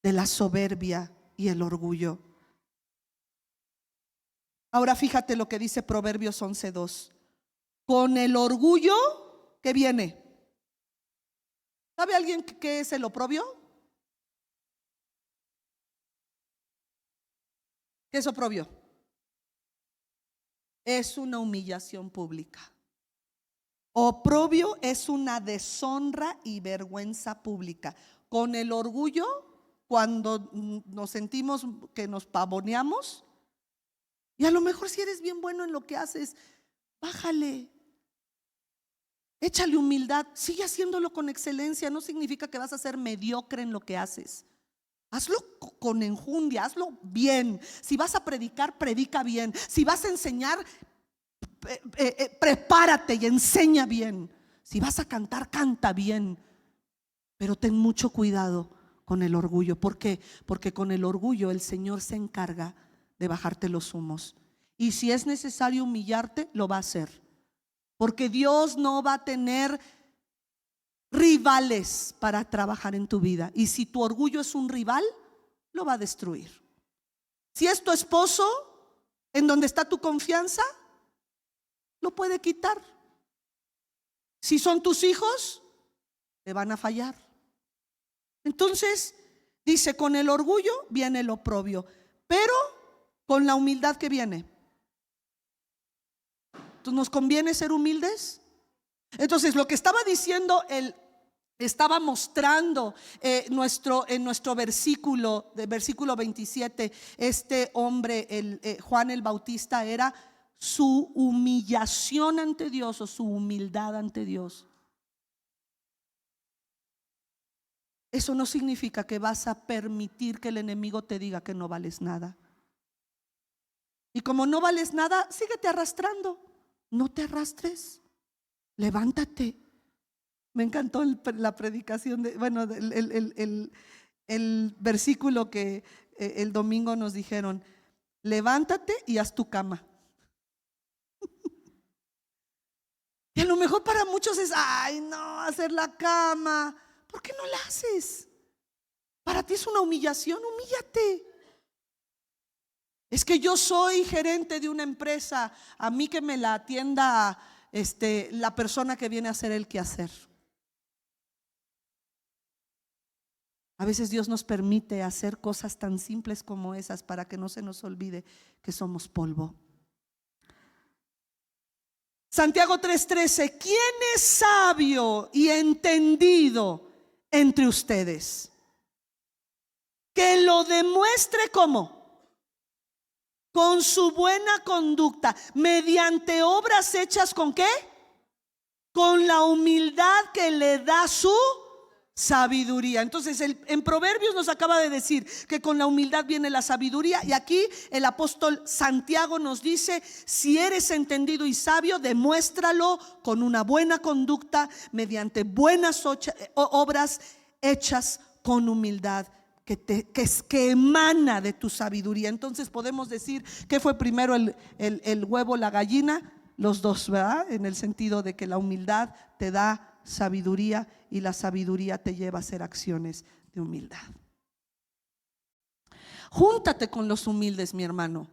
[SPEAKER 1] de la soberbia y el orgullo. Ahora fíjate lo que dice Proverbios 11:2. Con el orgullo, ¿qué viene? ¿Sabe alguien qué es el oprobio? ¿Qué es oprobio? Es una humillación pública. Oprobio es una deshonra y vergüenza pública. Con el orgullo, cuando nos sentimos que nos pavoneamos, y a lo mejor si eres bien bueno en lo que haces, bájale, échale humildad, sigue haciéndolo con excelencia. No significa que vas a ser mediocre en lo que haces. Hazlo con enjundia, hazlo bien. Si vas a predicar, predica bien. Si vas a enseñar, prepárate y enseña bien. Si vas a cantar, canta bien. Pero ten mucho cuidado con el orgullo. ¿Por qué? Porque con el orgullo el Señor se encarga de bajarte los humos. Y si es necesario humillarte, lo va a hacer. Porque Dios no va a tener rivales para trabajar en tu vida. Y si tu orgullo es un rival, lo va a destruir. Si es tu esposo, en donde está tu confianza, lo puede quitar. Si son tus hijos, te van a fallar. Entonces dice: con el orgullo viene el oprobio, pero con la humildad que viene. Entonces, ¿nos conviene ser humildes? Entonces lo que estaba diciendo estaba mostrando en nuestro versículo, de versículo 27, este hombre, Juan el Bautista, era su humillación ante Dios, o su humildad ante Dios. Eso no significa que vas a permitir que el enemigo te diga que no vales nada. Y como no vales nada, síguete arrastrando. No te arrastres, levántate. Me encantó la predicación el versículo que el domingo nos dijeron: levántate y haz tu cama. Y a lo mejor para muchos es: ay, no, hacer la cama. ¿Por qué no la haces? Para ti es una humillación, humíllate. Es que yo soy gerente de una empresa, a mí que me la atienda la persona que viene a hacer el quehacer. A veces Dios nos permite hacer cosas tan simples como esas para que no se nos olvide que somos polvo. Santiago 3:13, ¿quién es sabio y entendido entre ustedes? Que lo demuestre ¿cómo? Con su buena conducta, mediante obras hechas ¿con qué? Con la humildad que le da su sabiduría. Entonces en Proverbios nos acaba de decir que con la humildad viene la sabiduría, y aquí el apóstol Santiago nos dice: si eres entendido y sabio, demuéstralo con una buena conducta, mediante buenas obras hechas con humildad que emana de tu sabiduría. Entonces podemos decir que fue primero el huevo, la gallina, los dos, ¿verdad? En el sentido de que la humildad te da sabiduría y la sabiduría te lleva a hacer acciones de humildad. Júntate con los humildes, mi hermano.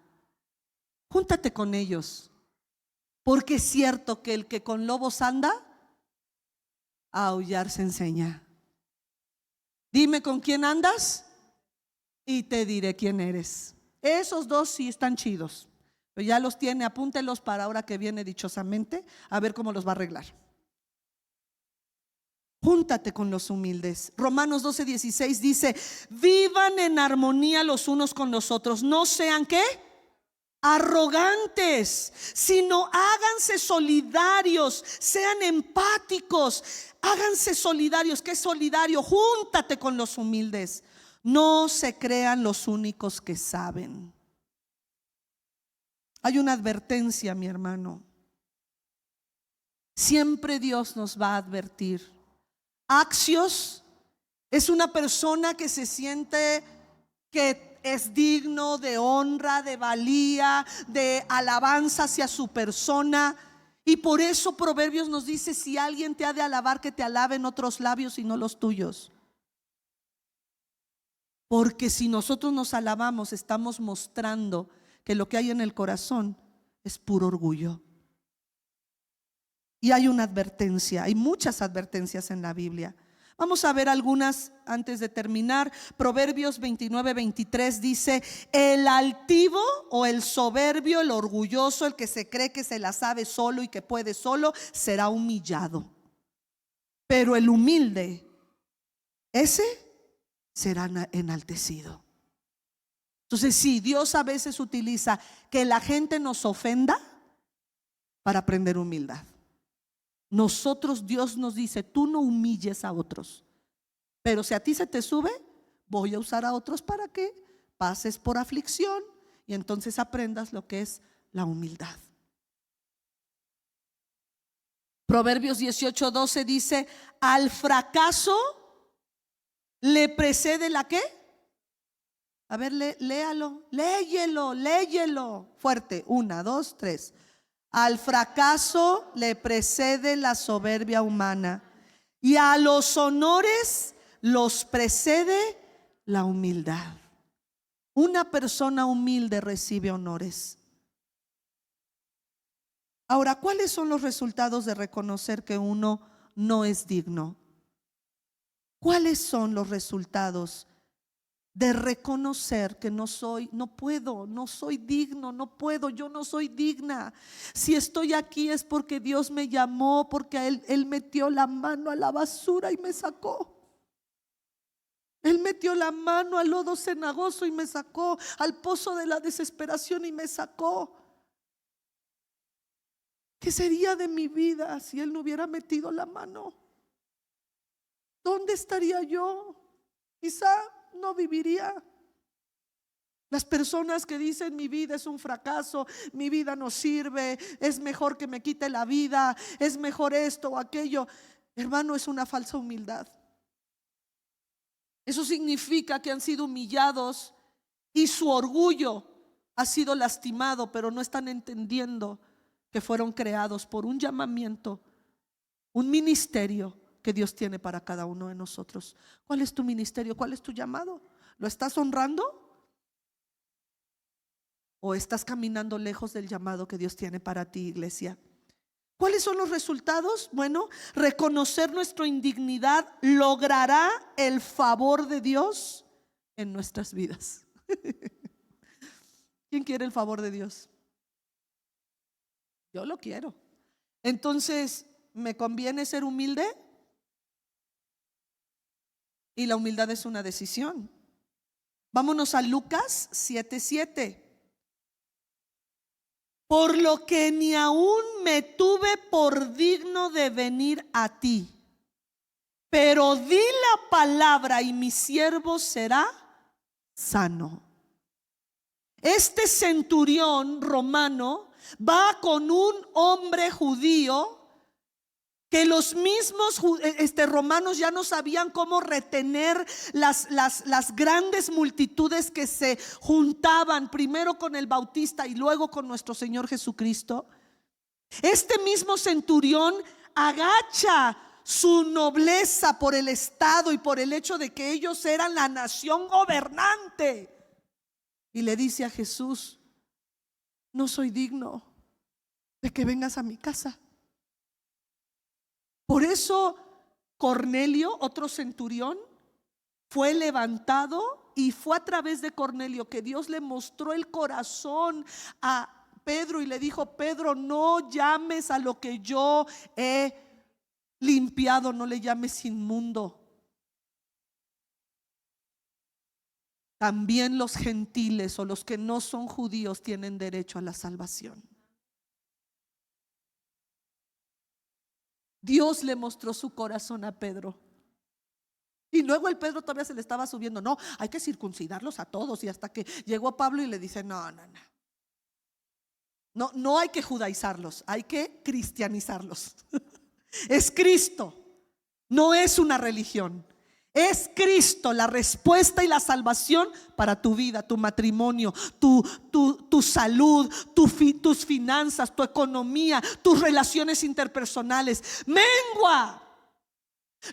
[SPEAKER 1] Júntate con ellos, porque es cierto que el que con lobos anda, a aullar se enseña. Dime con quién andas y te diré quién eres. Esos dos sí están chidos, pero ya los tiene, apúntelos para ahora que viene dichosamente, a ver cómo los va a arreglar. Júntate con los humildes. Romanos 12:16 dice: vivan en armonía los unos con los otros. No sean ¿qué? Arrogantes, sino háganse solidarios, sean empáticos, háganse solidarios. ¿Qué es solidario? Júntate con los humildes. No se crean los únicos que saben. Hay una advertencia, mi hermano. Siempre Dios nos va a advertir. Axios es una persona que se siente que es digno de honra, de valía, de alabanza hacia su persona. Y por eso Proverbios nos dice: si alguien te ha de alabar, que te alabe en otros labios y no los tuyos. Porque si nosotros nos alabamos, estamos mostrando que lo que hay en el corazón es puro orgullo. Y hay una advertencia, hay muchas advertencias en la Biblia. Vamos a ver algunas antes de terminar. Proverbios 29:23 dice: el altivo o el soberbio, el orgulloso, el que se cree que se la sabe solo y que puede solo, será humillado. Pero el humilde, ese será enaltecido. Entonces sí, Dios a veces utiliza que la gente nos ofenda para aprender humildad. Nosotros, Dios nos dice: tú no humilles a otros, pero si a ti se te sube, voy a usar a otros para que pases por aflicción y entonces aprendas lo que es la humildad. Proverbios 18:12 dice: al fracaso le precede la ¿qué? A ver, léalo, léyelo fuerte. 1, 2, 3. Al fracaso le precede la soberbia humana, y a los honores los precede la humildad. Una persona humilde recibe honores. Ahora, ¿cuáles son los resultados de reconocer que uno no es digno? ¿Cuáles son los resultados de reconocer que no soy digno, no puedo, yo no soy digna? Si estoy aquí es porque Dios me llamó, porque Él metió la mano a la basura y me sacó. Él metió la mano al lodo cenagoso y me sacó, al pozo de la desesperación y me sacó. ¿Qué sería de mi vida si Él no hubiera metido la mano? ¿Dónde estaría yo? Quizá no viviría. Las personas que dicen: mi vida es un fracaso, mi vida no sirve, es mejor que me quite la vida, es mejor esto o aquello, hermano, es una falsa humildad. Eso significa que han sido humillados y su orgullo ha sido lastimado, pero no están entendiendo que fueron creados por un llamamiento, un ministerio que Dios tiene para cada uno de nosotros. ¿Cuál es tu ministerio? ¿Cuál es tu llamado? ¿Lo estás honrando? ¿O estás caminando lejos del llamado que Dios tiene para ti, iglesia? ¿Cuáles son los resultados? Bueno, reconocer nuestra indignidad logrará el favor de Dios en nuestras vidas. ¿Quién quiere el favor de Dios? Yo lo quiero. Entonces, ¿me conviene ser humilde? Y la humildad es una decisión. Vámonos a Lucas 7:7. Por lo que ni aún me tuve por digno de venir a ti, pero di la palabra y mi siervo será sano. Este centurión romano va con un hombre judío que los mismos romanos ya no sabían cómo retener las grandes multitudes que se juntaban primero con el Bautista y luego con nuestro Señor Jesucristo. Este mismo centurión agacha su nobleza por el estado y por el hecho de que ellos eran la nación gobernante, y le dice a Jesús: no soy digno de que vengas a mi casa. Por eso Cornelio, otro centurión, fue levantado, y fue a través de Cornelio que Dios le mostró el corazón a Pedro y le dijo: Pedro, no llames a lo que yo he limpiado, no le llames inmundo. También los gentiles o los que no son judíos tienen derecho a la salvación. Dios le mostró su corazón a Pedro. Y luego el Pedro todavía se le estaba subiendo: no, hay que circuncidarlos a todos. Y hasta que llegó Pablo y le dice: no hay que judaizarlos, hay que cristianizarlos. Es Cristo, no es una religión. Es Cristo la respuesta y la salvación para tu vida, tu matrimonio, tu salud, tus finanzas, tu economía, tus relaciones interpersonales. Mengua.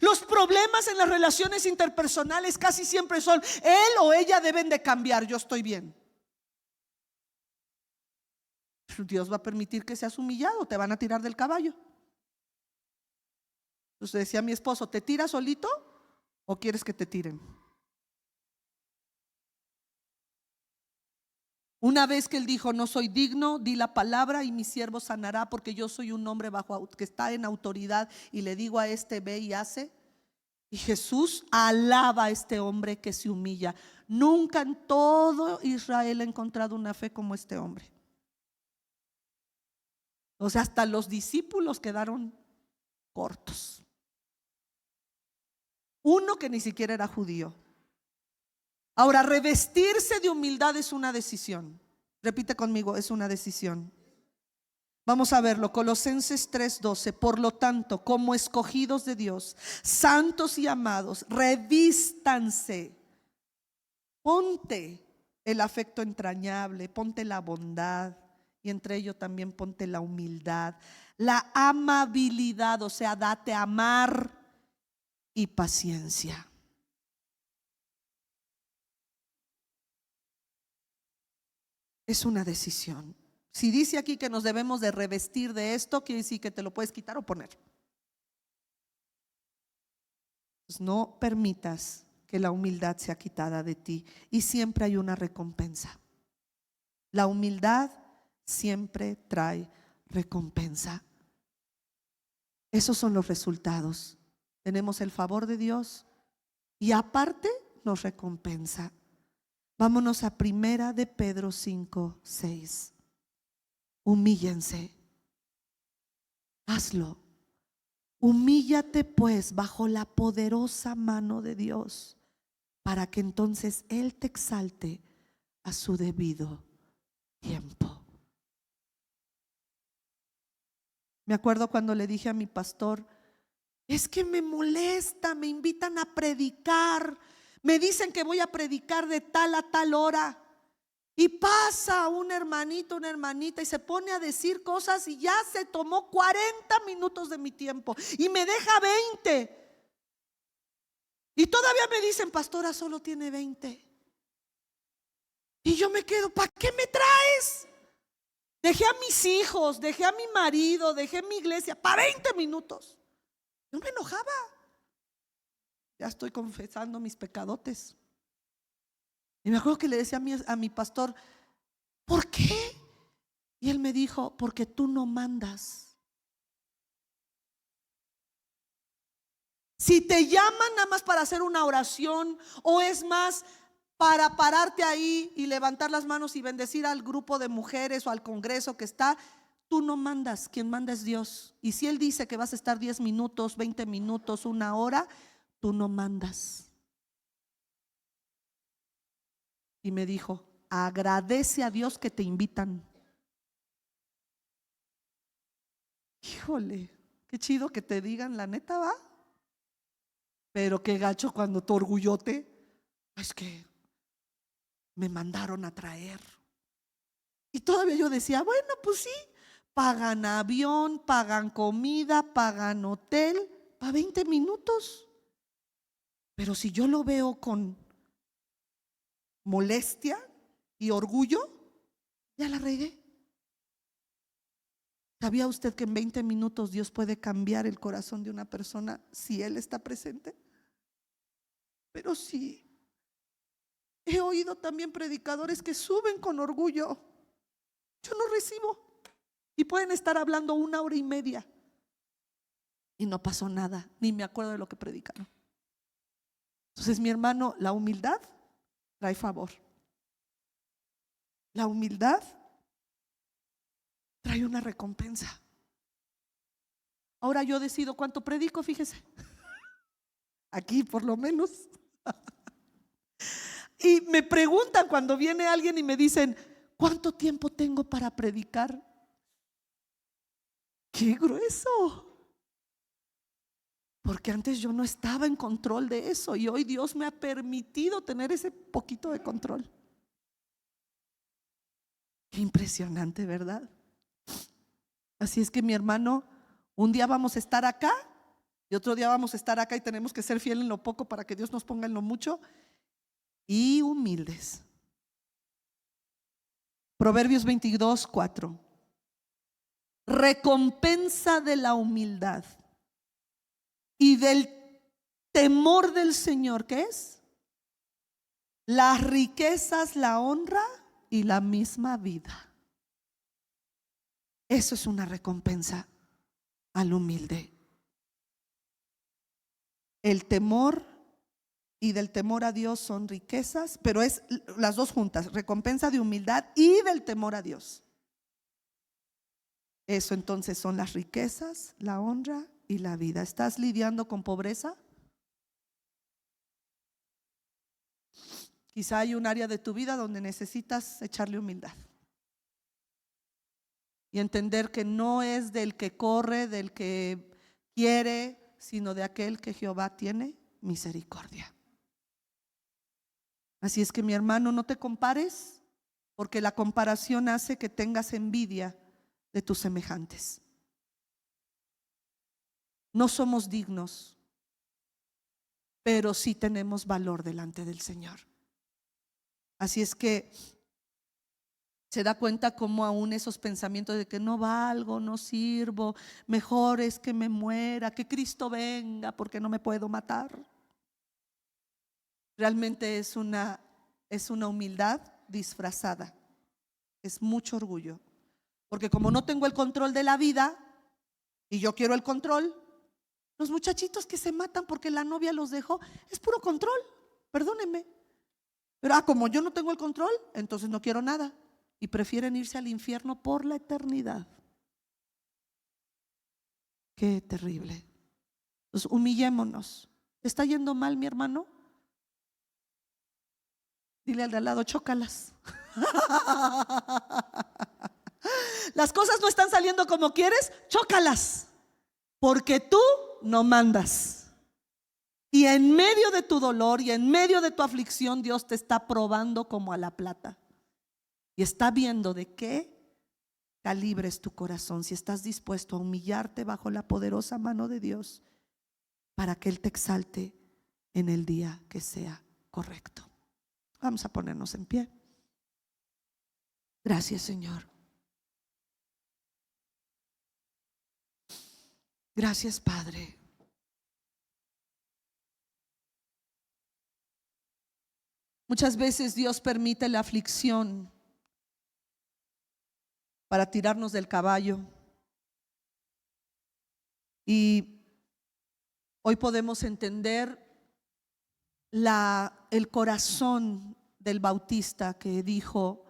[SPEAKER 1] Los problemas en las relaciones interpersonales casi siempre son: él o ella deben de cambiar, yo estoy bien. Dios va a permitir que seas humillado, te van a tirar del caballo. Entonces decía mi esposo: ¿te tiras solito o quieres que te tiren? Una vez que él dijo: no soy digno, di la palabra y mi siervo sanará, porque yo soy un hombre que está en autoridad, y le digo a este: ve y hace. Y Jesús alaba a este hombre que se humilla. Nunca en todo Israel he encontrado una fe como este hombre. O sea, hasta los discípulos quedaron cortos. Uno que ni siquiera era judío. Ahora, revestirse de humildad es una decisión. Repite conmigo: es una decisión. Vamos a verlo, Colosenses 3:12. Por lo tanto, como escogidos de Dios, santos y amados, revístanse. Ponte el afecto entrañable, ponte la bondad, y entre ello también ponte la humildad, la amabilidad, o sea, date a amar, y paciencia. Es una decisión. Si dice aquí que nos debemos de revestir de esto, quiere decir que te lo puedes quitar o poner. Pues no permitas que la humildad sea quitada de ti, y siempre hay una recompensa. La humildad siempre trae recompensa. Esos son los resultados. Tenemos el favor de Dios y aparte nos recompensa. Vámonos a Primera de Pedro 5:6. Humíllense. Hazlo. Humíllate pues bajo la poderosa mano de Dios, para que entonces Él te exalte a su debido tiempo. Me acuerdo cuando le dije a mi pastor: es que me molesta, me invitan a predicar, me dicen que voy a predicar de tal a tal hora, y pasa un hermanito, una hermanita, y se pone a decir cosas, y ya se tomó 40 minutos de mi tiempo y me deja 20. Y todavía me dicen: pastora, solo tiene 20. Y yo me quedo, ¿para qué me traes? Dejé a mis hijos, dejé a mi marido, dejé mi iglesia para 20 minutos. Yo me enojaba. Ya estoy confesando mis pecadotes. Y me acuerdo que le decía a mi pastor, ¿por qué? Y él me dijo, porque tú no mandas. Si te llaman nada más para hacer una oración, o es más para pararte ahí y levantar las manos y bendecir al grupo de mujeres o al congreso que está, tú no mandas, quien manda es Dios. Y si Él dice que vas a estar 10 minutos, 20 minutos, una hora, tú no mandas. Y me dijo, agradece a Dios que te invitan. Híjole, qué chido que te digan la neta, va. Pero qué gacho cuando tu orgullote, es que me mandaron a traer. Y todavía yo decía, bueno, pues sí, pagan avión, pagan comida, pagan hotel, para 20 minutos. Pero si yo lo veo con molestia y orgullo, ya la regué. ¿Sabía usted que en 20 minutos Dios puede cambiar el corazón de una persona si Él está presente? Pero sí, he oído también predicadores que suben con orgullo. Yo no recibo. Y pueden estar hablando 1 hora y media y no pasó nada, ni me acuerdo de lo que predicaron. Entonces, mi hermano, la humildad trae favor. La humildad trae una recompensa. Ahora yo decido cuánto predico, fíjese. Aquí por lo menos. Y me preguntan cuando viene alguien y me dicen, ¿cuánto tiempo tengo para predicar? ¡Qué grueso! Porque antes yo no estaba en control de eso y hoy Dios me ha permitido tener ese poquito de control. Qué impresionante, ¿verdad? Así es que, mi hermano, un día vamos a estar acá y otro día vamos a estar acá, y tenemos que ser fieles en lo poco para que Dios nos ponga en lo mucho y humildes. Proverbios 22:4. Recompensa de la humildad y del temor del Señor, ¿qué es? Las riquezas, la honra y la misma vida. Eso es una recompensa al humilde. El temor y del temor a Dios son riquezas, pero es las dos juntas, recompensa de humildad y del temor a Dios. Eso entonces son las riquezas, la honra y la vida. ¿Estás lidiando con pobreza? Quizá hay un área de tu vida donde necesitas echarle humildad y entender que no es del que corre, del que quiere, sino de aquel que Jehová tiene misericordia. Así es que, mi hermano, no te compares, porque la comparación hace que tengas envidia de tus semejantes. No somos dignos, pero sí tenemos valor delante del Señor. Así es que se da cuenta cómo aún esos pensamientos de que no valgo, no sirvo, mejor es que me muera, que Cristo venga porque no me puedo matar. Realmente es una humildad disfrazada. Es mucho orgullo. Porque como no tengo el control de la vida y yo quiero el control, los muchachitos que se matan porque la novia los dejó, es puro control, perdónenme. Pero como yo no tengo el control, entonces no quiero nada. Y prefieren irse al infierno por la eternidad. Qué terrible. Entonces, humillémonos. ¿Te está yendo mal, mi hermano? Dile al de al lado, chócalas. Las cosas no están saliendo como quieres, chócalas. Porque tú no mandas. Y en medio de tu dolor y en medio de tu aflicción, Dios te está probando como a la plata. Y está viendo de qué calibre es tu corazón, si estás dispuesto a humillarte bajo la poderosa mano de Dios para que Él te exalte en el día que sea correcto. Vamos a ponernos en pie. Gracias, Señor. Gracias, Padre. Muchas veces Dios permite la aflicción para tirarnos del caballo. Y hoy podemos entender el corazón del Bautista, que dijo: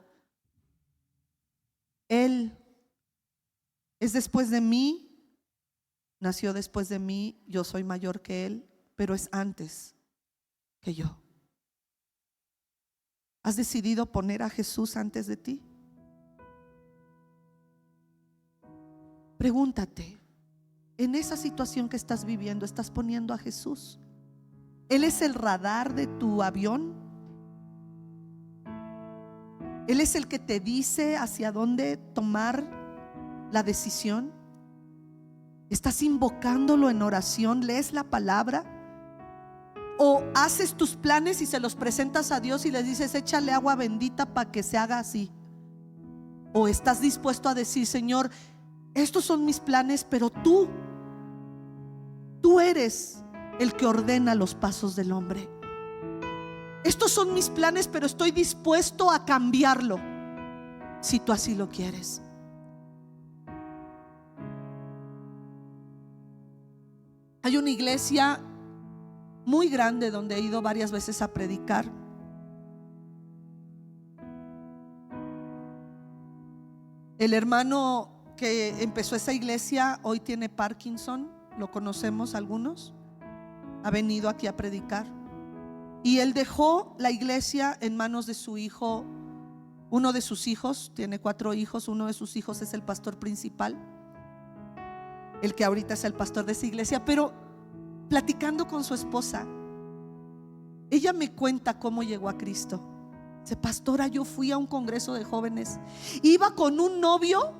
[SPEAKER 1] Él es después de mí, nació después de mí, yo soy mayor que Él, pero es antes que yo. ¿Has decidido poner a Jesús antes de ti? Pregúntate, en esa situación que estás viviendo, ¿estás poniendo a Jesús? ¿Él es el radar de tu avión? ¿Él es el que te dice hacia dónde tomar la decisión? ¿Estás invocándolo en oración? ¿Lees la palabra? ¿O haces tus planes y se los presentas a Dios y le dices: échale agua bendita para que se haga así? ¿O estás dispuesto a decir: Señor, estos son mis planes, pero tú eres el que ordena los pasos del hombre? Estos son mis planes, pero estoy dispuesto a cambiarlo si tú así lo quieres. Hay una iglesia muy grande donde he ido varias veces a predicar. El hermano que empezó esa iglesia hoy tiene Parkinson, lo conocemos algunos, ha venido aquí a predicar. Y él dejó la iglesia en manos de su hijo, uno de sus hijos, tiene 4 hijos, uno de sus hijos es el pastor principal, el que ahorita es el pastor de esa iglesia. Pero platicando con su esposa, ella me cuenta cómo llegó a Cristo. Dice: pastora, yo fui a un congreso de jóvenes, iba con un novio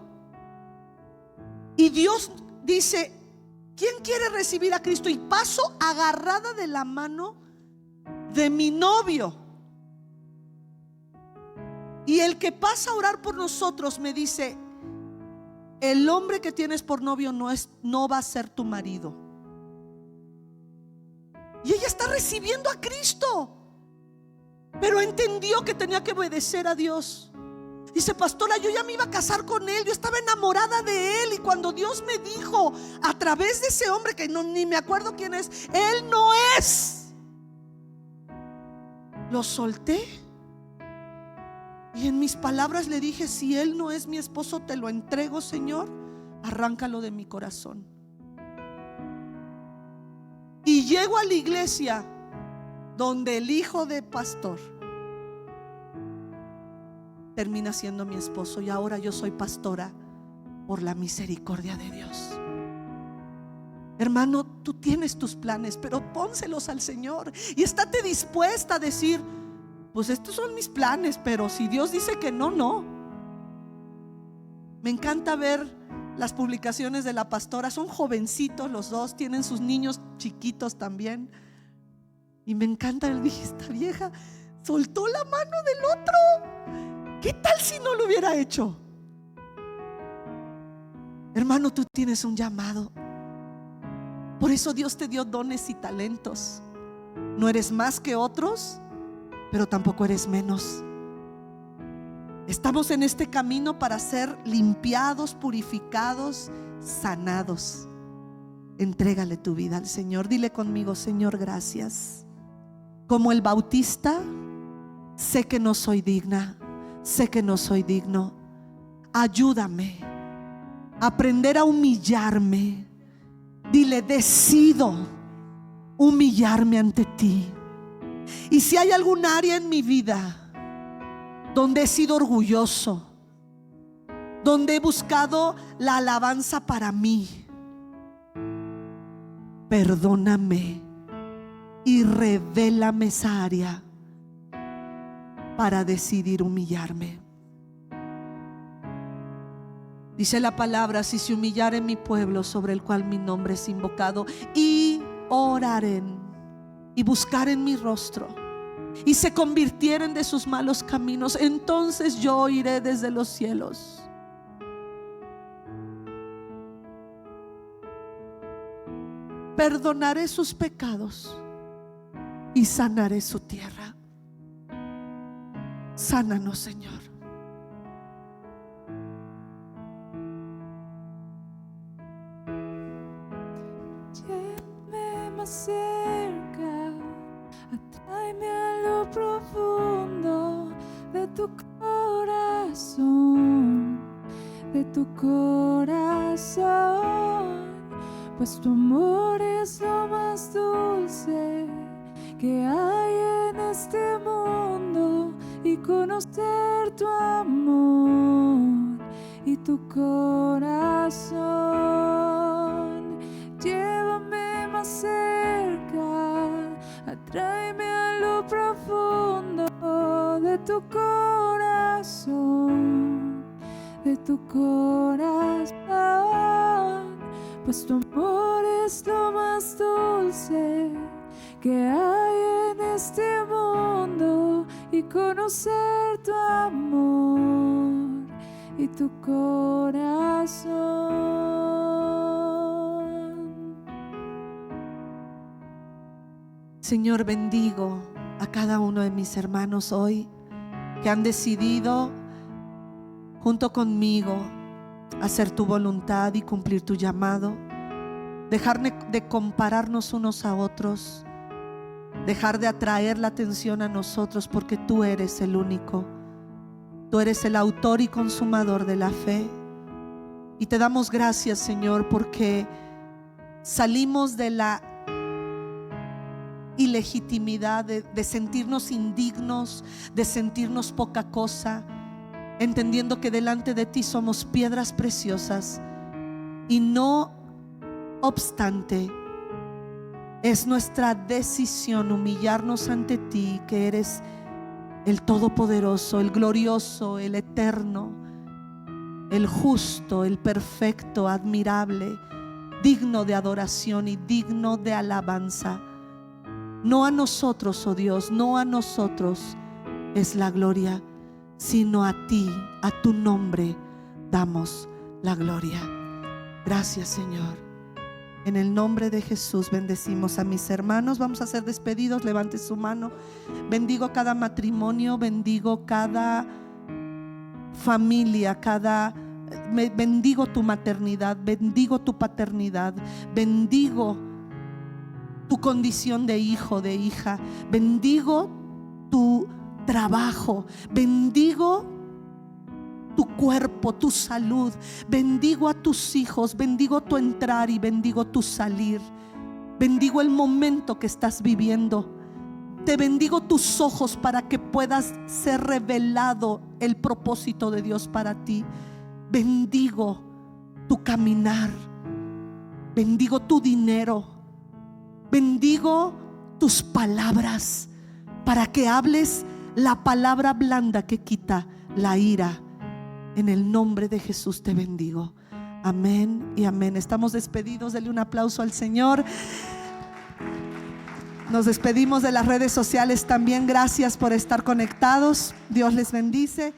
[SPEAKER 1] y Dios dice: ¿quién quiere recibir a Cristo? Y paso agarrada de la mano de mi novio, y el que pasa a orar por nosotros me dice: el hombre que tienes por novio no va a ser tu marido. Y ella está recibiendo a Cristo, pero entendió que tenía que obedecer a Dios. Dice: pastora, yo ya me iba a casar con él, yo estaba enamorada de él, y cuando Dios me dijo a través de ese hombre que ni me acuerdo quién es, él no es, lo solté. Y en mis palabras le dije: si él no es mi esposo, te lo entrego, Señor, arráncalo de mi corazón. Y llego a la iglesia donde el hijo de pastor termina siendo mi esposo, y ahora yo soy pastora por la misericordia de Dios. Hermano, tú tienes tus planes, pero pónselos al Señor y estate dispuesta a decir: pues estos son mis planes, pero si Dios dice que no, no. Me encanta ver las publicaciones de la pastora. Son jovencitos los dos, tienen sus niños chiquitos también, y me encanta. Él dije: esta vieja soltó la mano del otro. ¿Qué tal si no lo hubiera hecho? Hermano, tú tienes un llamado. Por eso Dios te dio dones y talentos. No eres más que otros, pero tampoco eres menos. Estamos en este camino para ser limpiados, purificados, sanados. Entrégale tu vida al Señor. Dile conmigo: Señor, gracias. Como el Bautista, sé que no soy digna, sé que no soy digno. Ayúdame a aprender a humillarme. Dile: decido humillarme ante ti. Y si hay algún área en mi vida donde he sido orgulloso, donde he buscado la alabanza para mí, perdóname y revélame esa área para decidir humillarme. Dice la palabra: si se humillare mi pueblo, sobre el cual mi nombre es invocado, y oraren y buscaren mi rostro, y se convirtieren de sus malos caminos, entonces yo oiré desde los cielos. Perdonaré sus pecados y sanaré su tierra. Sánanos, Señor.
[SPEAKER 2] Llévame más cerca, atráeme a lo profundo de tu corazón, pues tu amor es lo más dulce que hay en este mundo, y conocer tu amor y tu corazón. Llévame más cerca, atráeme a lo profundo de tu corazón, pues tu amor es lo más dulce que hay en este mundo, y conocer tu amor y tu corazón.
[SPEAKER 1] Señor, bendigo a cada uno de mis hermanos hoy que han decidido junto conmigo hacer tu voluntad y cumplir tu llamado. Dejar de compararnos unos a otros, dejar de atraer la atención a nosotros, porque tú eres el único. Tú eres el autor y consumador de la fe. Y te damos gracias, Señor, porque salimos de la ilegitimidad de sentirnos indignos, de sentirnos poca cosa, entendiendo que delante de ti somos piedras preciosas. Y no obstante, es nuestra decisión humillarnos ante ti, que eres el Todopoderoso, el glorioso, el eterno, el justo, el perfecto, admirable, digno de adoración y digno de alabanza. No a nosotros, oh Dios, no a nosotros es la gloria, sino a ti, a tu nombre damos la gloria. Gracias, Señor. En el nombre de Jesús bendecimos a mis hermanos. Vamos a ser despedidos. Levante su mano. Bendigo cada matrimonio, bendigo cada familia, bendigo tu maternidad, bendigo tu paternidad, bendigo tu condición de hijo, de hija, bendigo tu trabajo, bendigo tu cuerpo, tu salud, bendigo a tus hijos, bendigo tu entrar y bendigo tu salir, bendigo el momento que estás viviendo. Te bendigo tus ojos para que puedas ser revelado el propósito de Dios para ti. Bendigo tu caminar, bendigo tu dinero, bendigo tus palabras, para que hables la palabra blanda que quita la ira. En el nombre de Jesús te bendigo. Amén y amén. Estamos despedidos. Denle un aplauso al Señor. Nos despedimos de las redes sociales también. Gracias por estar conectados. Dios les bendice.